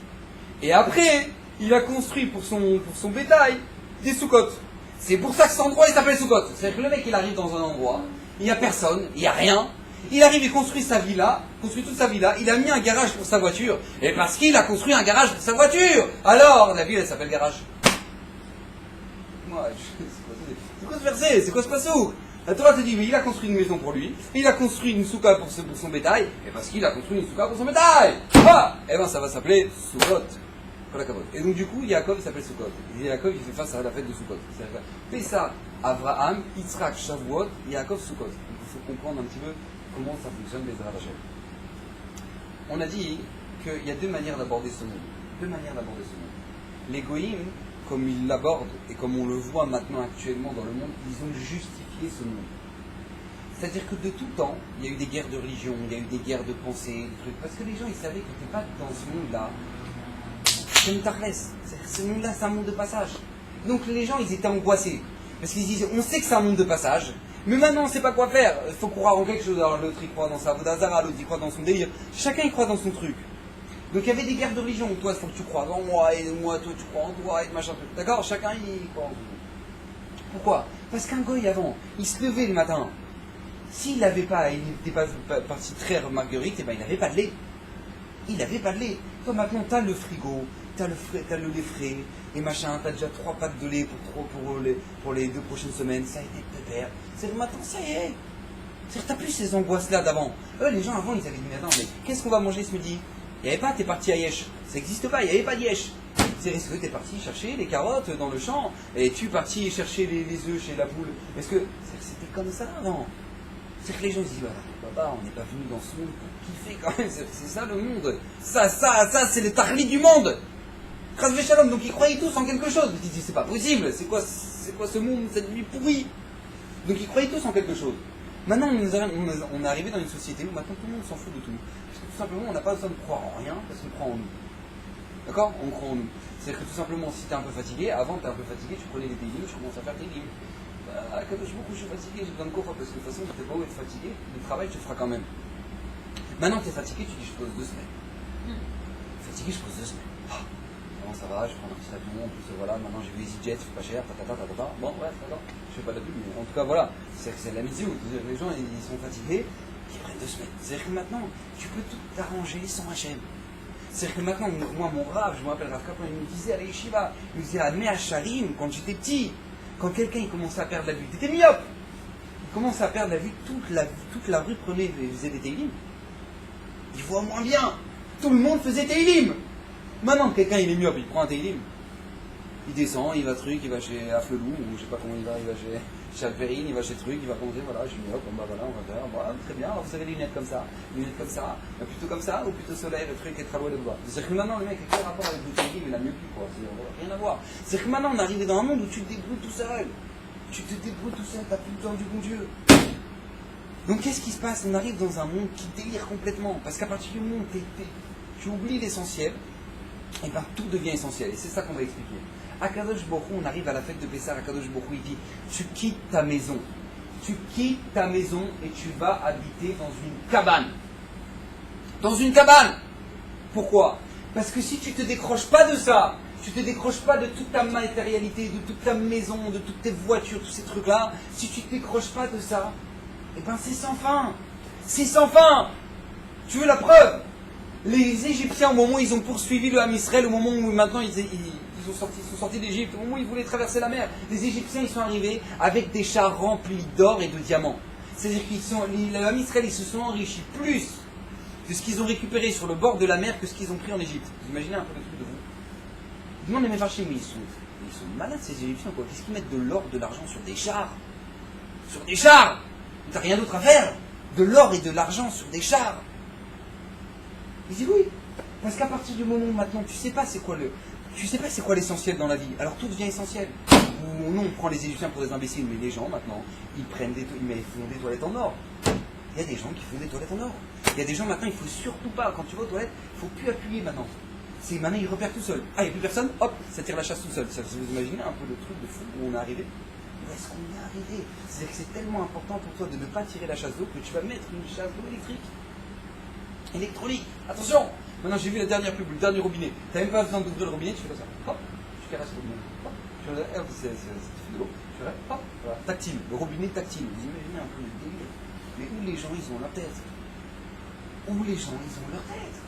Et après, il a construit pour son bétail des soukottes. C'est pour ça que cet endroit il s'appelle Sukkot. C'est-à-dire que le mec il arrive dans un endroit, il n'y a personne, il n'y a rien. Il arrive, il construit sa villa, construit toute sa villa, il a mis un garage pour sa voiture. Et parce qu'il a construit un garage pour sa voiture, alors la ville elle s'appelle garage. C'est quoi ce verset? C'est quoi ce passage? La Torah te dit, mais il a construit une maison pour lui, il a construit une souka pour son bétail, et parce qu'il a construit une souka pour son bétail, et ben ça va s'appeler Sukkot. Et donc du coup, Yaakov s'appelle Sukkot. Et Yaakov il fait face à la fête de Sukkot. Pessah, Abraham, Yitzhak, Shavuot, Yaakov, Sukkot. Donc il faut comprendre un petit peu comment ça fonctionne les Hashem. On a dit qu'il y a deux manières d'aborder ce monde. Les Goïm, comme ils l'abordent et comme on le voit maintenant actuellement dans le monde, ils ont justifié ce monde. C'est-à-dire que de tout temps, il y a eu des guerres de religion, il y a eu des guerres de pensée, des trucs. Parce que les gens, ils savaient qu'ils n'étaient pas dans ce monde-là. C'est une tarlesse. Ce monde-là, c'est un monde de passage. Donc les gens, ils étaient angoissés. Parce qu'ils disent, on sait que c'est un monde de passage, mais maintenant, on ne sait pas quoi faire. Il faut croire en quelque chose. Alors l'autre, il croit dans sa Vodazara, l'autre, il croit dans son délire. Chacun, il croit dans son truc. Donc il y avait des guerres de religion. Toi, il faut que tu crois en moi, et moi, toi, tu crois en toi, et machin. D'accord? Chacun, il croit en son. Pourquoi? Parce qu'un goy, avant, il se levait le matin. S'il n'avait pas, il n'était pas parti traire Marguerite, eh ben, il n'avait pas de lait. Il n'avait pas de lait. Toi, maintenant, tu as le frigo. T'as le lait frais, et machin, t'as déjà 3 packs de lait pour les 2 prochaines semaines, ça a été pépère. C'est le matin, ça y est. C'est-à-dire t'as plus ces angoisses-là d'avant. Les gens avant, ils avaient dit, mais attends, mais qu'est-ce qu'on va manger ce midi? Il n'y avait pas, t'es parti à Yesh. Ça n'existe pas, il n'y avait pas de Yesh. C'est parce que t'es parti chercher les carottes dans le champ, et tu es parti chercher les œufs chez la poule. Est-ce que c'était comme ça avant? C'est que les gens se disent, voilà, papa, on n'est pas venu dans ce monde pour kiffer quand même, c'est ça le monde. Ça, c'est les tarlis du monde. Donc ils croyaient tous en quelque chose. Ils disaient c'est pas possible, c'est quoi ce monde, cette vie pourrie? Donc ils croyaient tous en quelque chose. Maintenant on est arrivé dans une société où maintenant tout le monde s'en fout de tout. Parce que tout simplement on n'a pas besoin de croire en rien parce qu'on croit en nous. D'accord? On croit en nous. C'est-à-dire que tout simplement si tu es un peu fatigué, avant tu es un peu fatigué, tu prenais des télim, tu commences à faire télim. Kadosh Baruch Hu, je suis fatigué, j'ai besoin de cours, parce que de toute façon, tu n'es pas où être fatigué, le travail, tu le feras quand même. Maintenant, tu es fatigué, tu dis, je pose 2 semaines. Fatigué, je pose 2 semaines. Comment ça va, je prends un petit avion, en plus, voilà, maintenant j'ai vu EasyJet, c'est pas cher, tatata. Bon, ouais, c'est pas grave, je fais pas de la pub, mais en tout cas, voilà, c'est la météo. Les gens, ils sont fatigués, ils prennent 2 semaines. C'est-à-dire que maintenant, tu peux tout t'arranger sans HM. C'est-à-dire que maintenant, moi, mon Rav, je me rappelle Rav Kaplan, il me disait à la Yeshiva, il me disait à Mea Sharim, quand j'étais petit, quand quelqu'un il commençait à perdre la vue, t'étais myope, il commençait à perdre la vue, toute la rue prenait et faisait des Teilim. Il voit moins bien. Tout le monde faisait Teilim. Maintenant, quelqu'un il est myope, il prend un Teilim. Il descend, il va il va chez Afflelou, ou je sais pas comment il va chez Alperine, il va chez Truc, il va commenter, voilà, je suis myope, bon bah voilà, on va faire, voilà, très bien, alors vous avez les lunettes comme ça, plutôt comme ça, ou plutôt soleil, le truc, et travailler le doigt. C'est-à-dire que maintenant, le mec, quel rapport avec le Teilim, il a mieux plus, quoi, rien à voir. C'est-à-dire que maintenant, on est arrivé dans un monde où tu te débrouilles tout seul. Tu te débrouilles tout seul, t'as plus le temps du bon Dieu. Donc qu'est-ce qui se passe? On arrive dans un monde qui délire complètement, parce qu'à partir du moment où tu oublies l'essentiel, et bien tout devient essentiel, et c'est ça qu'on va expliquer. À Kadosh Baruch Hu, on arrive à la fête de Pessah, à Kadosh Baruch Hu, il dit, tu quittes ta maison et tu vas habiter dans une cabane. Dans une cabane. Pourquoi? Parce que si tu ne te décroches pas de ça, tu ne te décroches pas de toute ta matérialité, de toute ta maison, de toutes tes voitures, tous ces trucs-là, si tu ne te décroches pas de ça, eh bien c'est sans fin. C'est sans fin. Tu veux la preuve? Les Égyptiens, au moment où ils ont poursuivi le Ham Israël, au moment où maintenant ils sont sortis d'Égypte, au moment où ils voulaient traverser la mer, les Égyptiens ils sont arrivés avec des chars remplis d'or et de diamants. C'est-à-dire que le Ham Israël ils se sont enrichis plus de ce qu'ils ont récupéré sur le bord de la mer que ce qu'ils ont pris en Égypte. Vous imaginez un peu le truc de vous? Demandez les marchés, mais ils sont malades ces Égyptiens quoi. Qu'est-ce qu'ils mettent de l'or, de l'argent sur des chars? Sur des chars! T'as rien d'autre à faire? De l'or et de l'argent sur des chars. Il dit oui, parce qu'à partir du moment où maintenant tu sais pas c'est quoi l'essentiel dans la vie, alors tout devient essentiel. Ou non, on prend les Égyptiens pour des imbéciles, mais les gens maintenant, ils font des toilettes en or. Il y a des gens qui font des toilettes en or. Il y a des gens maintenant, il faut surtout pas, quand tu vas aux toilettes, il faut plus appuyer maintenant. Maintenant ils repèrent tout seuls. Ah, il n'y a plus personne, hop, ça tire la chasse tout seul. Vous imaginez un peu le truc de fou où on est arrivé? Où est-ce qu'on est arrivé? C'est-à-dire que c'est tellement important pour toi de ne pas tirer la chasse d'eau que tu vas mettre une chasse d'eau électronique. Attention! Maintenant j'ai vu la dernière pub, le dernier robinet. Tu n'as même pas besoin d'ouvrir le robinet, tu fais comme ça. Hop, tu caresses le robinet. Hop, tu regardes, c'est de l'eau. Tu regardes, hop, voilà. Tactile, le robinet tactile. Vous imaginez un peu le délire. Mais où les gens ils ont leur tête? Où les gens ils ont leur tête?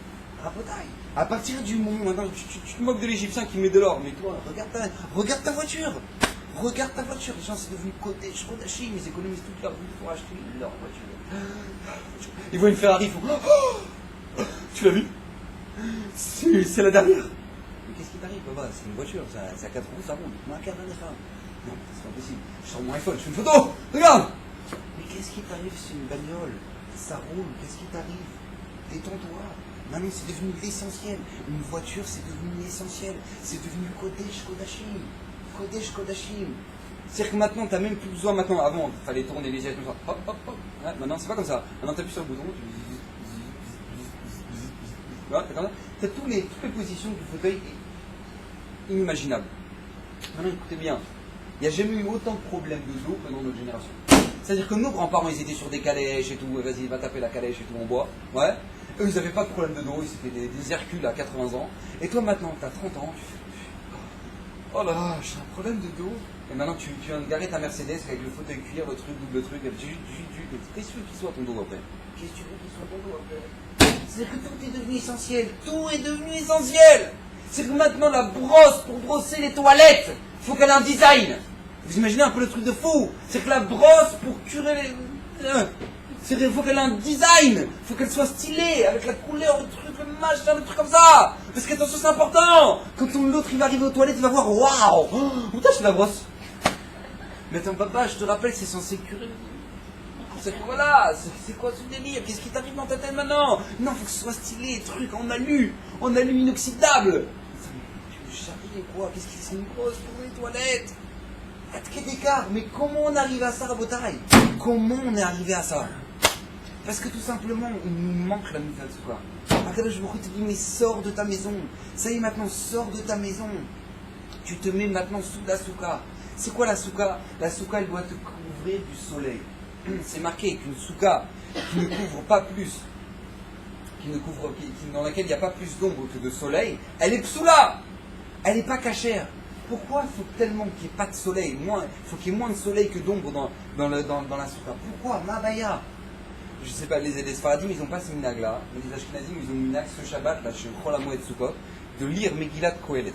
Rapotaille. À partir du moment maintenant, tu te moques de l'Égyptien qui met de l'or, mais toi, regarde ta voiture. Regarde ta voiture, les gens c'est devenu Kodachim, ils économisent toute leur vie pour acheter leur voiture. Ils voient une Ferrari, ils font oh, tu l'as vu? C'est la dernière. Mais qu'est-ce qui t'arrive? C'est une voiture, ça a 4 roues, ça roule. Moi, non, c'est pas possible. Je sors mon iPhone, je fais une photo, regarde. Mais qu'est-ce qui t'arrive? C'est une bagnole, ça roule, qu'est-ce qui t'arrive? Détends-toi. Maintenant c'est devenu l'essentiel. Une voiture c'est devenu l'essentiel. C'est devenu Kodachim. C'est-à-dire que maintenant, tu n'as même plus besoin. Maintenant, avant, il fallait tourner les yeux comme ça. Hop, hop, hop. Ouais, maintenant, c'est pas comme ça. Maintenant, tu appuies sur le bouton. Tu as toutes les positions du fauteuil inimaginables. Maintenant, écoutez bien. Il n'y a jamais eu autant de problèmes de dos que dans notre génération. C'est-à-dire que nos grands-parents, ils étaient sur des calèches et tout. Vas-y, va taper la calèche et tout en bois. Ouais. Eux, ils n'avaient pas de problème de dos. Ils étaient des Hercules à 80 ans. Et toi, maintenant, tu as 30 ans. Tu fais oh là, j'ai un problème de dos. Et maintenant, tu viens de garer ta Mercedes avec le fauteuil cuir, le truc, double truc. Qu'est-ce que tu veux qu'il soit ton dos après? Qu'est-ce que tu veux qu'il soit ton dos après? C'est que tout est devenu essentiel. Tout est devenu essentiel. C'est que maintenant, la brosse, pour brosser les toilettes, il faut qu'elle ait un design. Vous imaginez un peu le truc de fou? C'est que la brosse, pour curer les... Il faut qu'elle ait un design. Il faut qu'elle soit stylée, avec la couleur, le truc, le machin, le truc comme ça. Parce qu'attention, c'est important. Quand l'autre il va arriver aux toilettes, il va voir, waouh, où t'as acheté la brosse? Mais attends, papa, je te rappelle, c'est censé curer. Voilà, c'est quoi ce délire? Qu'est-ce qui t'arrive dans ta tête maintenant? Non, faut que ce soit stylé, truc, en alu inoxydable. Tu veux charrier quoi? Qu'est-ce qui sont grosses pour les toilettes? Quel d'écart? Mais comment on arrive à ça, Rabotaï? Comment on est arrivé à ça? Parce que tout simplement, il nous manque la nouvelle souka. Akadosh Baruch Hu te dit, mais sors de ta maison. Ça y est, maintenant, sors de ta maison. Tu te mets maintenant sous la souka. C'est quoi la souka? La souka, elle doit te couvrir du soleil. C'est marqué qu'une souka qui ne couvre pas plus, dans laquelle il n'y a pas plus d'ombre que de soleil, elle est psoula. Elle n'est pas cachère. Pourquoi il faut tellement qu'il n'y ait pas de soleil? Il faut qu'il y ait moins de soleil que d'ombre dans la souka. Pourquoi? Mabaya. Je ne sais pas, les Sfaradim, ils n'ont pas ce minag là. Mais les Ashkenazim, ils ont le minag ce Shabbat, là, chez Chol HaMoed Sukkot, de lire Megillat Kohelet.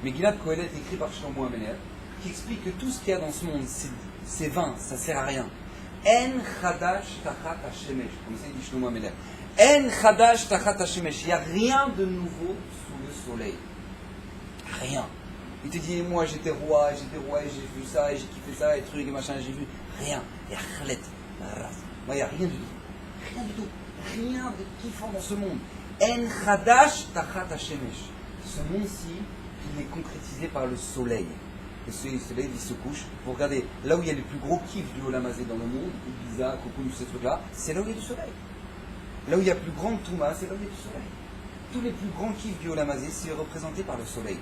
Megillat Kohelet, écrit par Shlomo Ameler, qui explique que tout ce qu'il y a dans ce monde, c'est vain, ça ne sert à rien. En chadash tachat hashemesh. Comme ça, il dit Shlomo Ameler. En chadash tachat hashemesh. Il n'y a rien de nouveau sous le soleil. Rien. Il te dit, moi j'étais roi, et j'ai vu ça, et j'ai kiffé ça, et trucs, et machin, j'ai vu. Rien. Il y a chlet. Moi, il n'y a rien du tout. Rien du tout. Rien de kiffant dans ce monde. En chadash tachat hashemesh. Ce monde-ci, il est concrétisé par le soleil. Le soleil, il se couche. Vous regardez, là où il y a les plus gros kiffs du Olam Hazé dans le monde, Ibiza, Cocoon, tous ces trucs-là, c'est là où il y a du soleil. Là où il y a plus grande Touma, c'est là où il y a du soleil. Tous les plus grands kiffs du Olam Hazé, c'est représenté par le soleil.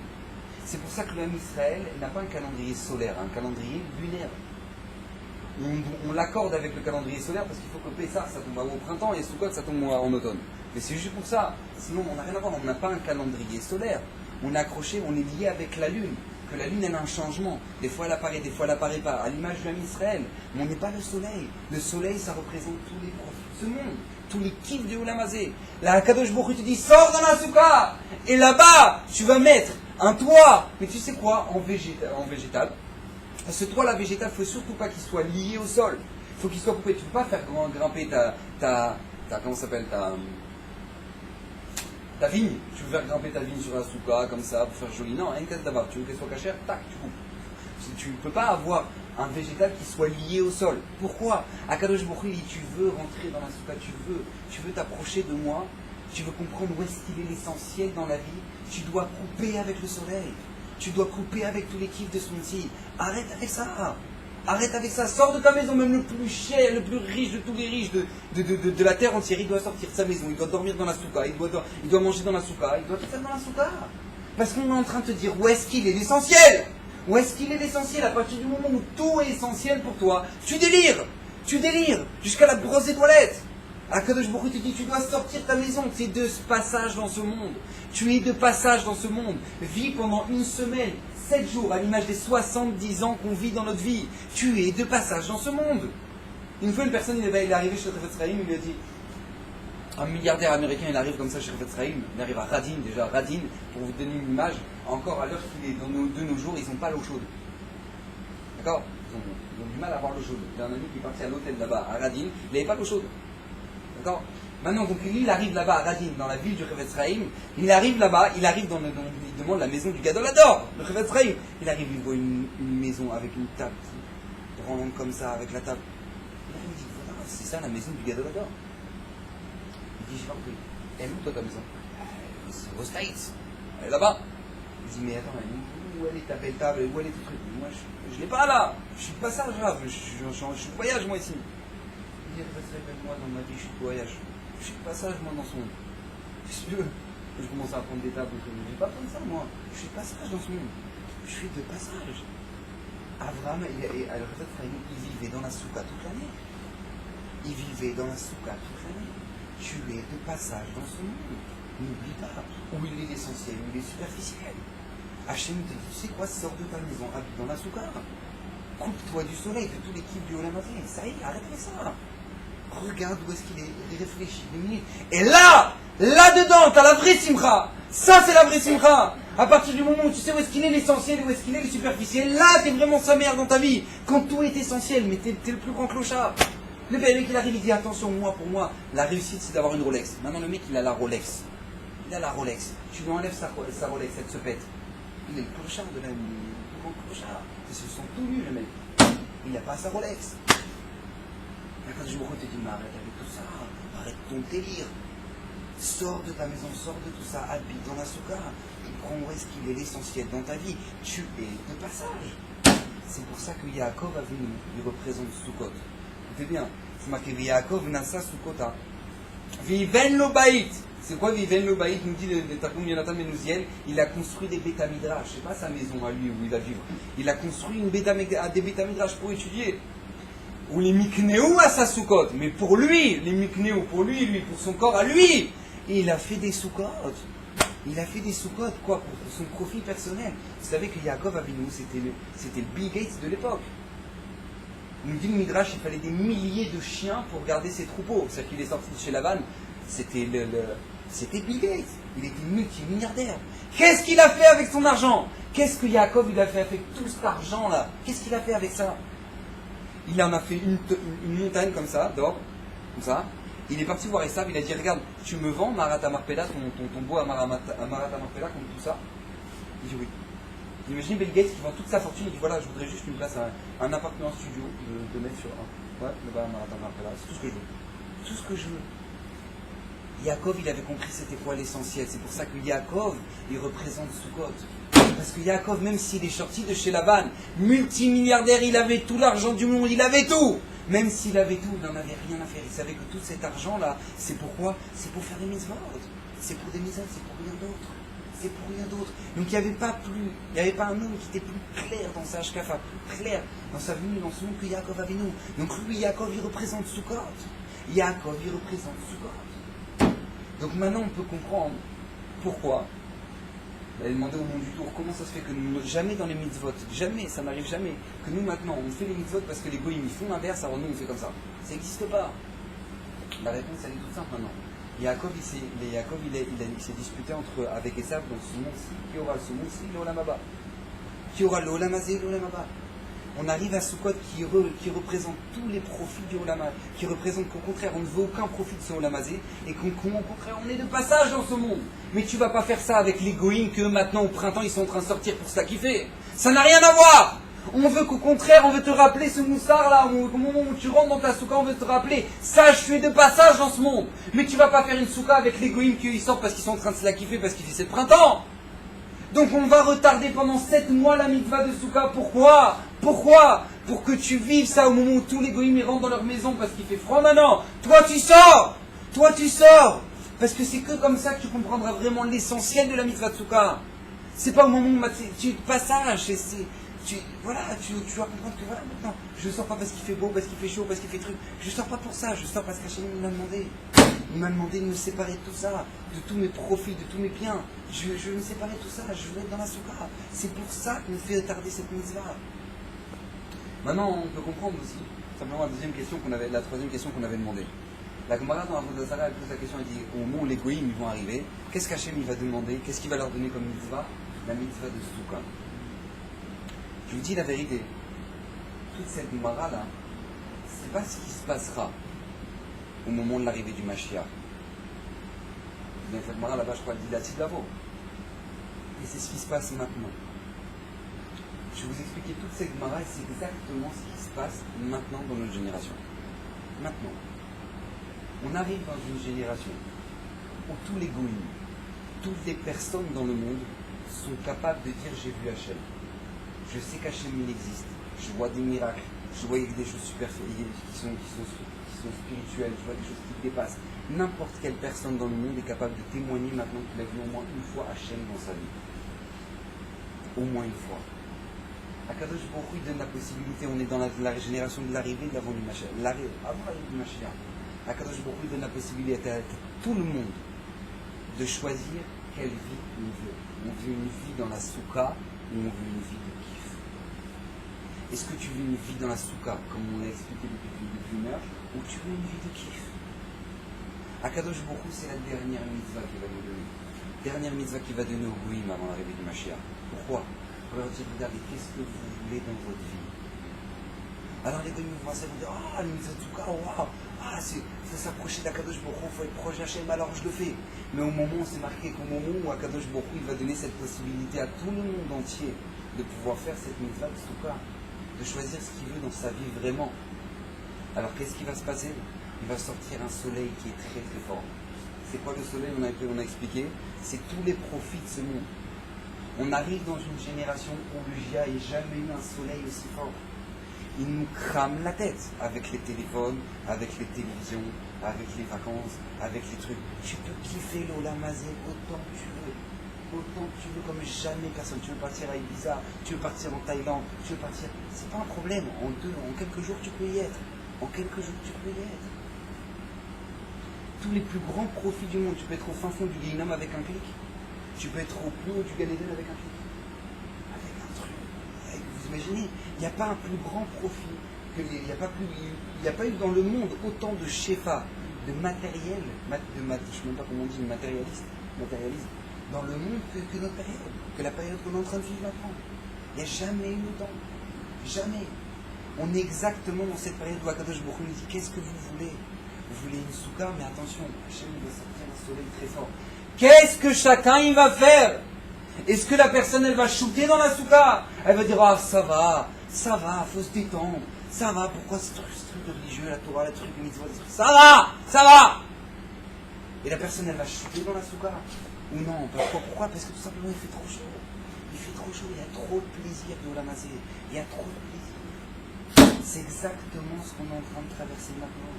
C'est pour ça que l'homme Israël n'a pas un calendrier solaire, un calendrier lunaire. On l'accorde avec le calendrier solaire parce qu'il faut que Pessah, ça tombe au printemps et Sukkot, ça tombe en automne. Mais c'est juste pour ça. Sinon, on n'a rien à voir. On n'a pas un calendrier solaire. On est accroché, on est lié avec la lune. Que la lune, elle a un changement. Des fois, elle apparaît, des fois, elle apparaît pas. À l'image de l'homme Israël. Mais on n'est pas le soleil. Le soleil, ça représente tous les profits de ce monde. Tous les kiffs du Olam Hazé. La Kadosh Baruch Hu te dit, sors dans la souka. Et là-bas, tu vas mettre un toit. Mais tu sais quoi, en végétal. Ce toit-là végétal, il ne faut surtout pas qu'il soit lié au sol. Il faut qu'il soit coupé. Tu ne peux pas faire grimper comment ça s'appelle, ta vigne. Tu veux faire grimper ta vigne sur la souka, comme ça, pour faire joli. Non, un casse d'abord. Tu veux qu'elle soit cachère, tac, tu coupes. Tu ne peux pas avoir un végétal qui soit lié au sol. Pourquoi? Akadosh Baruch Hu dit, tu veux rentrer dans la souka, tu veux t'approcher de moi, tu veux comprendre où est-ce qu'il est l'essentiel dans la vie, tu dois couper avec le soleil. Tu dois couper avec tous les kiffs de ce monde-ci. Arrête avec ça. Arrête avec ça. Sors de ta maison, même le plus cher, le plus riche de tous les riches de la terre entière. Il doit sortir de sa maison. Il doit dormir dans la souka. Il doit manger dans la souka. Il doit tout faire dans la souka. Parce qu'on est en train de te dire où est-ce qu'il est l'essentiel. Où est-ce qu'il est l'essentiel? À partir du moment où tout est essentiel pour toi, tu délires. Tu délires. Jusqu'à la brosse des toilettes. Akadosh Baruch Hu te dit, tu dois sortir de ta maison. Tu es de passage dans ce monde. Tu es de passage dans ce monde. Vis pendant une semaine, 7 jours, à l'image des 70 ans qu'on vit dans notre vie. Tu es de passage dans ce monde. Une fois, une personne, il est arrivé chez Chafetz Chaim, il lui a dit, un milliardaire américain, il arrive comme ça chez Chafetz Chaim, il arrive à Radin, déjà Radin, pour vous donner une image, encore à l'heure qu'il est de nos jours, ils n'ont pas l'eau chaude. D'accord? Ils ont du mal à avoir l'eau chaude. J'ai un ami qui est parti à l'hôtel là-bas, à Radin, il n'avait pas l'eau chaude. D'accord? Maintenant, donc lui, il arrive là-bas à Radin, dans la ville du Chafetz Chaim. Il arrive là-bas, il demande la maison du Gadol Hador, le Chafetz Chaim. Il arrive, il voit une maison avec une table ronde comme ça, avec la table. Et là, il me dit, voilà, c'est ça la maison du Gadol Hador. Il dit, j'ai pas compris. Elle est où toi ta maison? C'est aux States. Elle est là-bas. Il dit, mais attends, où elle est ta belle table? Où elle est tout truc? Moi, je l'ai pas là. Je suis de passage là. Je suis de voyage moi ici. Il dit, moi dans ma vie, je suis de voyage. Je suis de passage, moi, dans ce monde. Qu'est-ce que tu veux? Je commence à prendre des tables. Je n'ai pas besoin de ça, moi. Je suis de passage dans ce monde. Je suis de passage. Abraham, il vivait dans la souka toute l'année. Il vivait dans la souka toute l'année. Tu es de passage dans ce monde. N'oublie pas où il est l'essentiel, où il est superficiel. Hachem te dit, tu sais quoi, sors de ta maison, habite dans la souka. Coupe-toi du soleil, de tous les kiffs du Olam Hazé. Ça y est, arrête avec ça. Regarde où est-ce qu'il est, réfléchis 2 minutes. Et là-dedans, tu as la vraie simcha. Ça, c'est la vraie simcha. À partir du moment où tu sais où est-ce qu'il est l'essentiel, où est-ce qu'il est le superficiel, là, tu es vraiment sa mère dans ta vie. Quand tout est essentiel, mais tu es le plus grand clochard. Le mec, il arrive, il dit, attention, pour moi, la réussite, c'est d'avoir une Rolex. Maintenant, le mec, il a la Rolex. Il a la Rolex. Tu lui enlèves sa Rolex, elle se pète. Il est le clochard de la vie. Le plus grand clochard. Ils se sont tout nus, le mec. Il n'a pas sa Rolex. Quand je me te dis, mais arrête avec tout ça, arrête ton délire. Sors de ta maison, sors de tout ça, habite dans la souka, et prends où est-ce qu'il est l'essentiel dans ta vie. Tu es de passage. C'est pour ça que Yaakov a venu, il représente Sukkot. Écoutez bien, c'est marqué Yaakov nasa Sukkota. Viven lo baït, C'est quoi Viven le Baït nous dit le Targum Yonatan Menouziel, il a construit des Beta Midrash, je sais pas sa maison à lui où il va vivre. Il a construit des Beta Midrash pour étudier. Ou les Mikneou à sa soukot, mais pour lui, les Mikneou, pour lui, pour son corps à lui, il a fait des soukot. Il a fait des soukot, quoi, pour son profit personnel. Vous savez que Yaakov Avinu, c'était le Bill Gates de l'époque. Il nous dit le Midrash, il fallait des milliers de chiens pour garder ses troupeaux. C'est-à-dire qu'il est sorti de chez Lavan, c'était Bill Gates. Il était multimilliardaire. Qu'est-ce qu'il a fait avec son argent? Qu'est-ce que Yaakov il a fait avec tout cet argent-là? Qu'est-ce qu'il a fait avec ça? Il en a fait une montagne comme ça, d'or, comme ça. Il est parti voir Esav, il a dit, regarde, tu me vends Marat Marpella, ton beau à Marat Marpella, comme tout ça. Il dit oui. Imaginez Bill Gates qui vend toute sa fortune, il dit voilà, je voudrais juste une place, un appartement studio, de mettre sur un. Ouais, le bas à Marat Marpella, c'est tout ce que je veux. Tout ce que je veux. Yaakov, il avait compris c'était quoi l'essentiel. C'est pour ça que Yaakov, il représente Sukkot. Parce que Yaakov, même s'il est sorti de chez Laban, multimilliardaire, il avait tout l'argent du monde, il avait tout. Même s'il avait tout, il n'en avait rien à faire. Il savait que tout cet argent-là, c'est pourquoi? C'est pour faire des mitzvot. C'est pour des mitzvot, c'est pour rien d'autre. C'est pour rien d'autre. Donc il n'y avait pas un homme qui était plus clair dans sa hashkafa, plus clair dans sa venue, dans ce monde que Yaakov avait nous. Donc lui, Yaakov, il représente Sukkot. Yaakov, il représente Sukkot. Donc maintenant, on peut comprendre pourquoi. Elle a demandé au monde du tour comment ça se fait que nous, jamais dans les mitzvot, jamais, ça n'arrive jamais, que nous maintenant on fait les mitzvot parce que les goïms ils font l'inverse, alors nous on fait comme ça. Ça n'existe pas. La réponse elle est toute simple maintenant. Yaakov il s'est disputé avec Esav dans ce monde-ci. Qui aura ce monde-ci, l'Olam Haba? Qui aura l'Olam Hazé, l'Olam Haba? On arrive à Sukkot qui représente tous les profits du Olam Hazé, qui représente qu'au contraire on ne veut aucun profit de ce Olam Hazé, et qu'au contraire on est de passage dans ce monde. Mais tu vas pas faire ça avec les goïms que maintenant au printemps ils sont en train de sortir pour se la kiffer. Ça n'a rien à voir. On veut qu'au contraire on veut te rappeler ce moussard là, au moment où tu rentres dans ta souka on veut te rappeler, sache tu es de passage dans ce monde. Mais tu vas pas faire une souka avec les goïms qui sortent parce qu'ils sont en train de se la kiffer parce qu'il fait c'est le printemps. Donc on va retarder pendant 7 mois la mitzvah de Souka. Pourquoi? Pourquoi? Pour que tu vives ça au moment où tous les goïms ils rentrent dans leur maison parce qu'il fait froid maintenant. Toi tu sors. Toi tu sors. Parce que c'est que comme ça que tu comprendras vraiment l'essentiel de la mitzvah de Souka. C'est pas au moment où tu passage. Tu vas comprendre que voilà maintenant, je ne sors pas parce qu'il fait beau, parce qu'il fait chaud, parce qu'il fait truc. Je ne sors pas pour ça, je sors parce qu'Hachem m'a demandé. Il m'a demandé de me séparer de tout ça, de tous mes profits, de tous mes biens. Je veux me séparer de tout ça, je veux être dans la soukha. C'est pour ça qu'on fait retarder cette mitzvah. Maintenant, on peut comprendre aussi, simplement la troisième question qu'on avait demandée. La Gemara dans Avodat Zarah, elle pose la question, elle dit, au moment où les goïms ils vont arriver, qu'est-ce qu'Hachem il va demander, qu'est-ce qu'il va leur donner comme mitzvah? La mitzvah de soukha. Je vous dis la vérité, toute cette Gemara là, c'est pas ce qui se passera au moment de l'arrivée du Mashiach. Dans cette Gemara là-bas, je crois, elle dit la Tzidavo. Et c'est ce qui se passe maintenant. Je vais vous expliquer toute cette Gemara et c'est exactement ce qui se passe maintenant dans notre génération. Maintenant. On arrive dans une génération où tous les goïms, toutes les personnes dans le monde sont capables de dire j'ai vu Hachem. Je sais qu'Hachem il existe. Je vois des miracles. Je vois des choses superficielles qui sont spirituelles. Je vois des choses qui dépassent. N'importe quelle personne dans le monde est capable de témoigner maintenant qu'il a vu au moins une fois Hachem dans sa vie. Au moins une fois. Akadosh Baruch Hu donne la possibilité, on est dans la génération de l'arrivée de l'avant du Mashiach. Avant l'arrivée du Mashiach, Akadosh Baruch Hu donne la possibilité à tout le monde de choisir quelle vie on veut. On veut une vie dans la soukha ou on veut une vie de kiff. Est-ce que tu veux une vie dans la soukha, comme on l'a expliqué depuis une heure, ou tu veux une vie de kiff? Akadosh Baruch Hu, c'est la dernière mitzvah qu'il va nous donner. Dernière mitzvah qu'il va donner au goïm avant l'arrivée du Mashiach. Pourquoi? Pour leur dire, regardez, qu'est-ce que vous voulez dans votre vie? Alors les goïm vont dire, ah, la mitzvah de soukha, waouh, ah, faut s'approcher d'Akadosh Baruch Hu, il faut être proche d'Hachem, alors je le fais. Mais au moment, c'est marqué qu'au moment où Akadosh Baruch Hu, il va donner cette possibilité à tout le monde entier de pouvoir faire cette mitzvah de soukha, de choisir ce qu'il veut dans sa vie vraiment. Alors qu'est-ce qui va se passer? Il va sortir un soleil qui est très très fort. C'est quoi le soleil? On a expliqué. C'est tous les profits de ce monde. On arrive dans une génération où il n'y a jamais eu un soleil aussi fort. ils nous crament la tête avec les téléphones, avec les télévisions, avec les vacances, avec les trucs. Tu peux kiffer l'Olamazé autant que tu veux. Autant que tu veux, comme jamais personne. Tu veux partir à Ibiza, tu veux partir en Thaïlande, tu veux partir. C'est pas un problème. En quelques jours, tu peux y être. En quelques jours, tu peux y être. Tous les plus grands profits du monde, tu peux être au fin fond du Guéhinam avec un clic. Tu peux être au plus haut du Gan Eden avec un clic. Avec un truc. Vous imaginez, il n'y a pas un plus grand profit. Il n'y a pas eu dans le monde autant de shefa, de matériel, je ne sais même pas comment on dit, matérialisme, dans le monde que notre période, que la période qu'on est en train de vivre maintenant. Il n'y a jamais eu autant. Jamais. On est exactement dans cette période où Akadosh Baruch Hu nous dit qu'est-ce que vous voulez? Vous voulez une souka, mais attention, Hachem va sortir un soleil très fort. Qu'est-ce que chacun il va faire? Est-ce que la personne elle va shooter dans la souka? Elle va dire ah ça va, faut se détendre. Ça va, pourquoi ce truc religieux, la Torah, le truc, le mitzvot, ça va. Et la personne, elle va chuter dans la souka. Ou non, pourquoi? Parce que tout simplement, il fait trop chaud. Il y a trop de plaisir de Olamazé. Il y a trop de plaisir. C'est exactement ce qu'on est en train de traverser maintenant.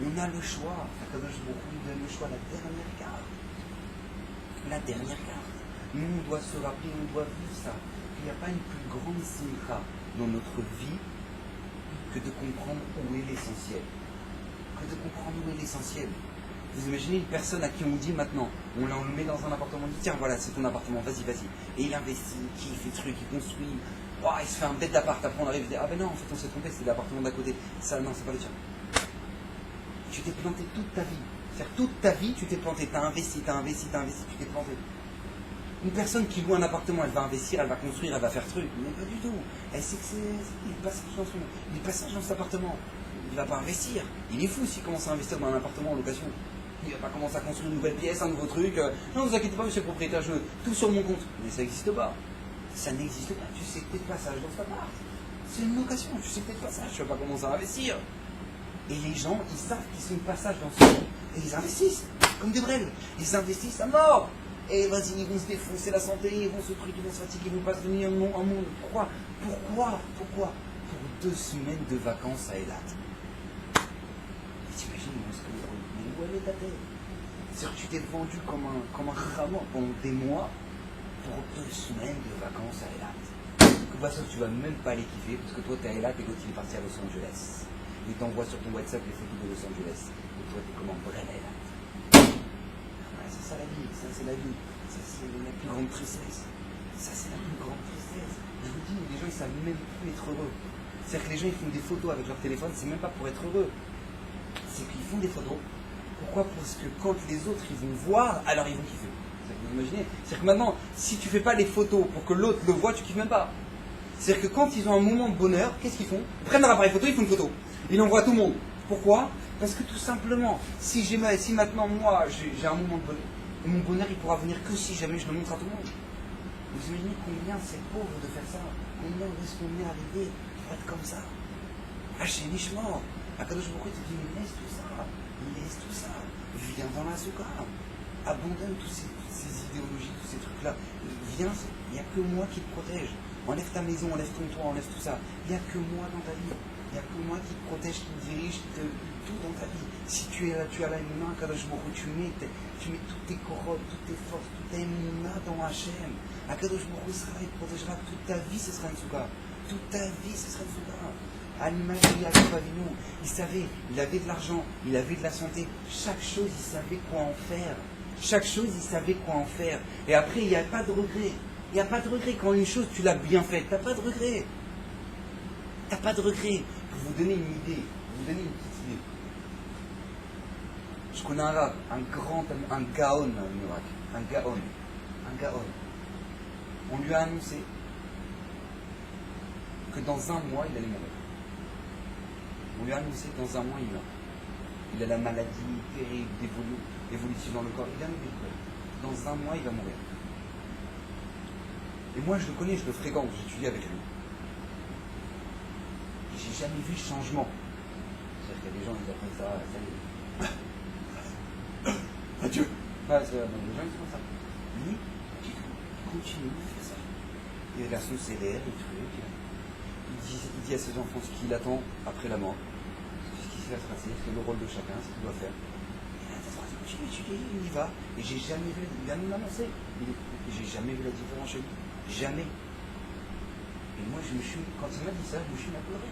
On a le choix. Akadosh Baruch Hu nous donne le choix, la dernière carte. Nous, on doit se rappeler, on doit vivre ça. Il n'y a pas une plus grande simcha dans notre vie que de comprendre où est l'essentiel. Vous imaginez une personne à qui on dit maintenant, on le met dans un appartement, on dit tiens voilà c'est ton appartement, vas-y. Et il investit, il fait truc, il construit, il se fait un bête d'appart, après on arrive et dit ah ben non en fait on s'est trompé, c'est l'appartement d'à côté. Ça non, c'est pas le tien. Tu t'es planté toute ta vie. C'est-à-dire toute ta vie tu t'es planté, t'as investi, tu t'es planté. Une personne qui loue un appartement, elle va investir, elle va construire, elle va faire truc. Mais pas du tout. Elle sait que il est passage dans cet appartement. Il ne va pas investir. Il est fou s'il commence à investir dans un appartement en location. Il ne va pas commencer à construire une nouvelle pièce, un nouveau truc. Non, ne vous inquiétez pas, monsieur le propriétaire, je veux tout sur mon compte. Mais ça n'existe pas. Ça n'existe pas. Tu sais que tu es de passage dans cet appart. C'est une location. Tu sais que tu es de passage. Tu ne vas pas commencer à investir. Et les gens, ils savent qu'ils sont de passage dans ce monde. Et ils investissent. Comme des brels. Ils investissent à mort. Et vas-y, ils vont se défoncer la santé, ils vont se truc, ils vont se fatiguer, ils vont pas se devenir un monde. Pourquoi? Pour 2 semaines de vacances à Eilat. T'imagines où elle est ta tête? C'est-à-dire que tu t'es vendu comme un ramon pendant des mois pour 2 semaines de vacances à Eilat. De toute façon, tu vas même pas les kiffer parce que toi t'es à Eilat et l'autre il est parti à Los Angeles. Il t'envoie sur ton WhatsApp les photos de Los Angeles. Et toi t'es comme un vrai à Eilat. C'est ça la vie, ça c'est la vie, ça c'est la plus grande tristesse. Je vous dis, les gens ils savent même plus être heureux. C'est-à-dire que les gens ils font des photos avec leur téléphone, c'est même pas pour être heureux. C'est qu'ils font des photos. Pourquoi? Parce que quand les autres ils vont voir, alors ils vont kiffer. Vous imaginez? C'est-à-dire que maintenant, si tu fais pas les photos pour que l'autre le voit, tu kiffes même pas. C'est-à-dire que quand ils ont un moment de bonheur, qu'est-ce qu'ils font? Ils prennent leur appareil photo, ils font une photo. Ils l'envoient à tout le monde. Pourquoi? Parce que tout simplement, si maintenant moi j'ai un moment de bonheur, mon bonheur il pourra venir que si jamais je le montre à tout le monde. Vous imaginez combien c'est pauvre de faire ça? Combien est-ce qu'on est arrivé pour être comme ça? Hachem Ishmor. Akadosh Baruch Hu te dit laisse tout ça. Viens dans la souka. Abandonne toutes ces idéologies, tous ces trucs-là. Viens, il n'y a que moi qui te protège. Enlève ta maison, enlève ton toit, enlève tout ça. Il n'y a que moi dans ta vie. Il n'y a que moi qui te protège, qui te dirige, tout dans ta vie. Si tu es là, tu as là une main, Akadosh Baruch Hu, tu mets toutes tes corottes, toutes tes forces, toute ta émouna dans Hachem. Akadosh Baruch Hu sera là, il te protégera. Toute ta vie, ce sera une souka. Toute ta vie, ce sera une souka. Il savait, il avait de l'argent, il avait de la santé. Chaque chose, il savait quoi en faire. Et après, il n'y a pas de regret. Il n'y a pas de regret quand une chose, tu l'as bien faite. Tu n'as pas de regret. Pour vous donner une idée, petite idée. Je connais un rab, un gaon, un gaon. On lui a annoncé que dans un mois, il allait mourir. On lui a annoncé que dans un mois, il meurt. Il a la maladie terrible, évolutive dans le corps. Il a oublié quoi. Dans un mois, il va mourir. Et moi, je le connais, je le fréquente, j'étudie avec lui. Et j'ai jamais vu changement. C'est-à-dire qu'il y a des gens qui appellent ça, adieu. Les gens, ils font ça. Lui, il continue, il fait ça. Il regarde son CDR, il truc. Il il dit à ses enfants ce qu'il attend après la mort, ce qui va se passer, c'est le rôle de chacun, ce qu'il doit faire. Il y va, et j'ai jamais vu, il vient de m'annoncer, j'ai jamais vu la différence chez lui, jamais. Et moi, quand il m'a dit ça, je me suis mis à pleurer.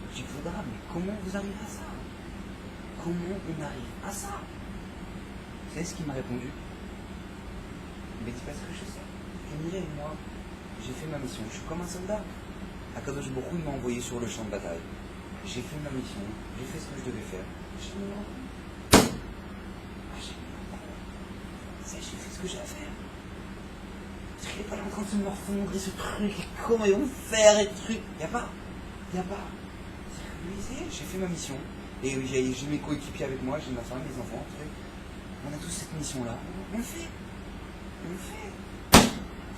Je dis, Faudra, mais comment vous arrivez à ça? Comment on arrive à ça? Vous savez ce qu'il m'a répondu? Il m'a dit, parce que je sais. Moi, j'ai fait ma mission, je suis comme un soldat. Akadosh Baruch Hu m'a envoyé sur le champ de bataille. J'ai fait ma mission, j'ai fait ce que je devais faire. J'ai fait ce que j'ai à faire. Je n'est pas là en train de se morfondre et ce truc, et comment ils vont faire et truc. Il n'y a pas. J'ai fait ma mission. Et j'ai mes coéquipiers avec moi, j'ai ma femme, mes enfants, truc. On a tous cette mission-là. On le fait.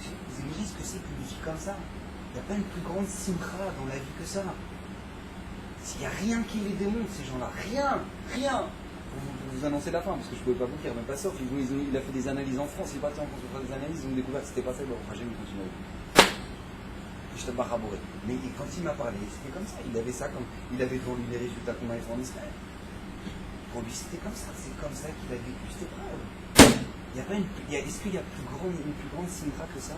Vous imaginez ce que c'est qu'une vie comme ça? Il n'y a pas une plus grande simcha dans la vie que ça. Il n'y a rien qui les démontre, ces gens-là. Rien. Vous annoncez la fin, parce que je ne pouvais pas vous dire, même pas sauf. Il a fait des analyses en France, il est parti en France pour faire des analyses, ils ont découvert que c'était pas ça, bon, enfin, j'ai mis continuer. Je te barre à bourrer. Mais quand il m'a parlé, c'était comme ça. Il avait ça comme. Il avait devant lui les résultats qu'on avait fait en Israël. Pour lui, c'était comme ça. C'est comme ça qu'il a vécu cette épreuve. Est-ce qu'il y a une plus grande simcha que ça?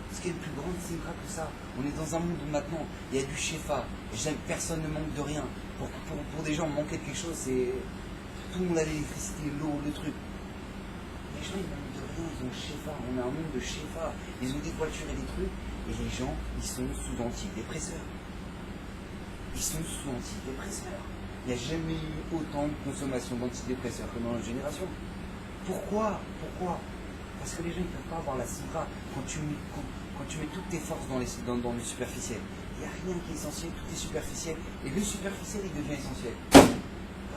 Est-ce qu'il y a une plus grande simcha que ça? On est dans un monde où maintenant, il y a du shefa. Personne ne manque de rien. Pour des gens, manquer de quelque chose, c'est. Tout le monde a l'électricité, l'eau, le truc. Les gens, ils manquent de rien, ils ont shefa. On a un monde de shefa. Ils ont des voitures et des trucs. Et les gens, ils sont sous antidépresseurs. Il n'y a jamais eu autant de consommation d'antidépresseurs que dans notre génération. Pourquoi? Parce que les gens ne peuvent pas avoir la simcha. Quand tu mets toutes tes forces dans le superficiel, il n'y a rien qui est essentiel, tout est superficiel. Et le superficiel, il devient essentiel.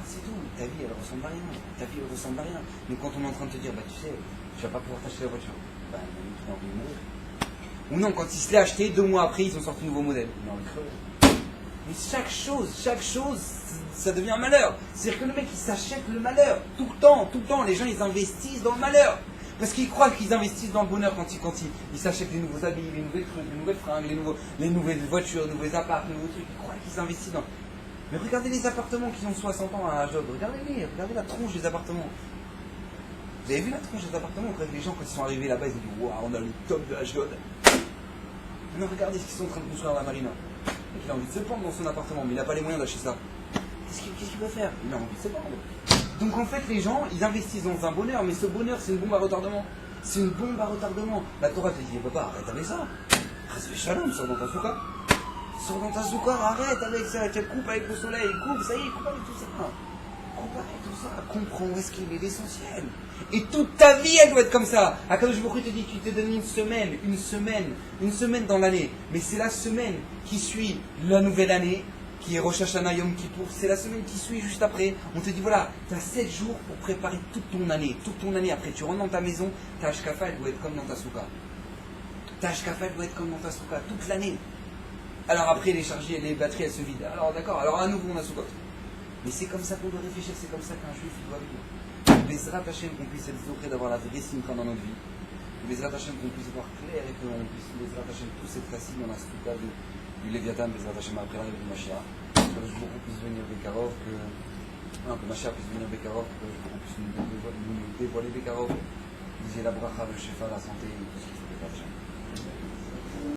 C'est tout. Ta vie, elle ressemble à rien. Mais quand on est en train de te dire, tu sais, tu vas pas pouvoir t'acheter la voiture, il a envie de mourir. Ou non, quand il se l'est acheté, 2 mois après, ils ont sorti un nouveau modèle. Il a envie de crever. Mais chaque chose, ça devient un malheur. C'est-à-dire que le mec, il s'achète le malheur. Tout le temps. Les gens, ils investissent dans le malheur. Parce qu'ils croient qu'ils investissent dans le bonheur quand ils s'achètent les nouveaux habits, les nouvelles trucs, les nouvelles fringues, les nouvelles voitures, les nouveaux apparts, les nouveaux trucs. Ils croient qu'ils investissent dans. Mais regardez les appartements qui ont 60 ans à Ajod. Regardez la tronche des appartements. Vous avez vu la tronche des appartements? Les gens, quand ils sont arrivés là-bas, ils ont dit, waouh, on a le top de Ajod. Maintenant, regardez ce qu'ils sont en train de construire à la marina. Il a envie de se pendre dans son appartement, mais il n'a pas les moyens d'acheter ça. Qu'est-ce qu'il peut faire? Il a envie de se pendre. Donc en fait, les gens, ils investissent dans un bonheur, mais ce bonheur, c'est une bombe à retardement. La Torah te dit, papa, arrête avec ça. Reste shalom, sors dans ta souka. Arrête avec ça. Tu coupes avec le soleil, coupe avec tout ça. Comprends où est-ce qu'il est l'essentiel. Et toute ta vie, elle doit être comme ça. Akadosh Baruch Hu te dit, tu te donnes une semaine dans l'année. Mais c'est la semaine qui suit la nouvelle année, qui est Rosh Hashanah Yom Kippour. C'est la semaine qui suit juste après. On te dit, voilà, tu as 7 jours pour préparer toute ton année. Après, tu rentres dans ta maison, ta hashkafa, elle doit être comme dans ta souka. Toute l'année. Alors après, les batteries, elles se vident. Alors d'accord, alors à nouveau, on a soukot. Mais c'est comme ça qu'on doit réfléchir, c'est comme ça qu'un juif il doit vivre. Bezrat Hashem, qu'on puisse être zoché d'avoir la vraie simcha dans notre vie. Bezrat Hashem, qu'on puisse voir clair et qu'on puisse, Bezrat Hashem, tous être assis dans la souka du Léviathan, Bezrat Hashem, après l'arrivée du Mashiach. Que le jour qu'on puisse venir Bekarov, que Mashiach puisse venir Bekarov, que le jour qu'on puisse nous dévoiler Bekarov. Disait la bracha, le shefa, la santé, tout ce qu'il faut Bezrat Hashem.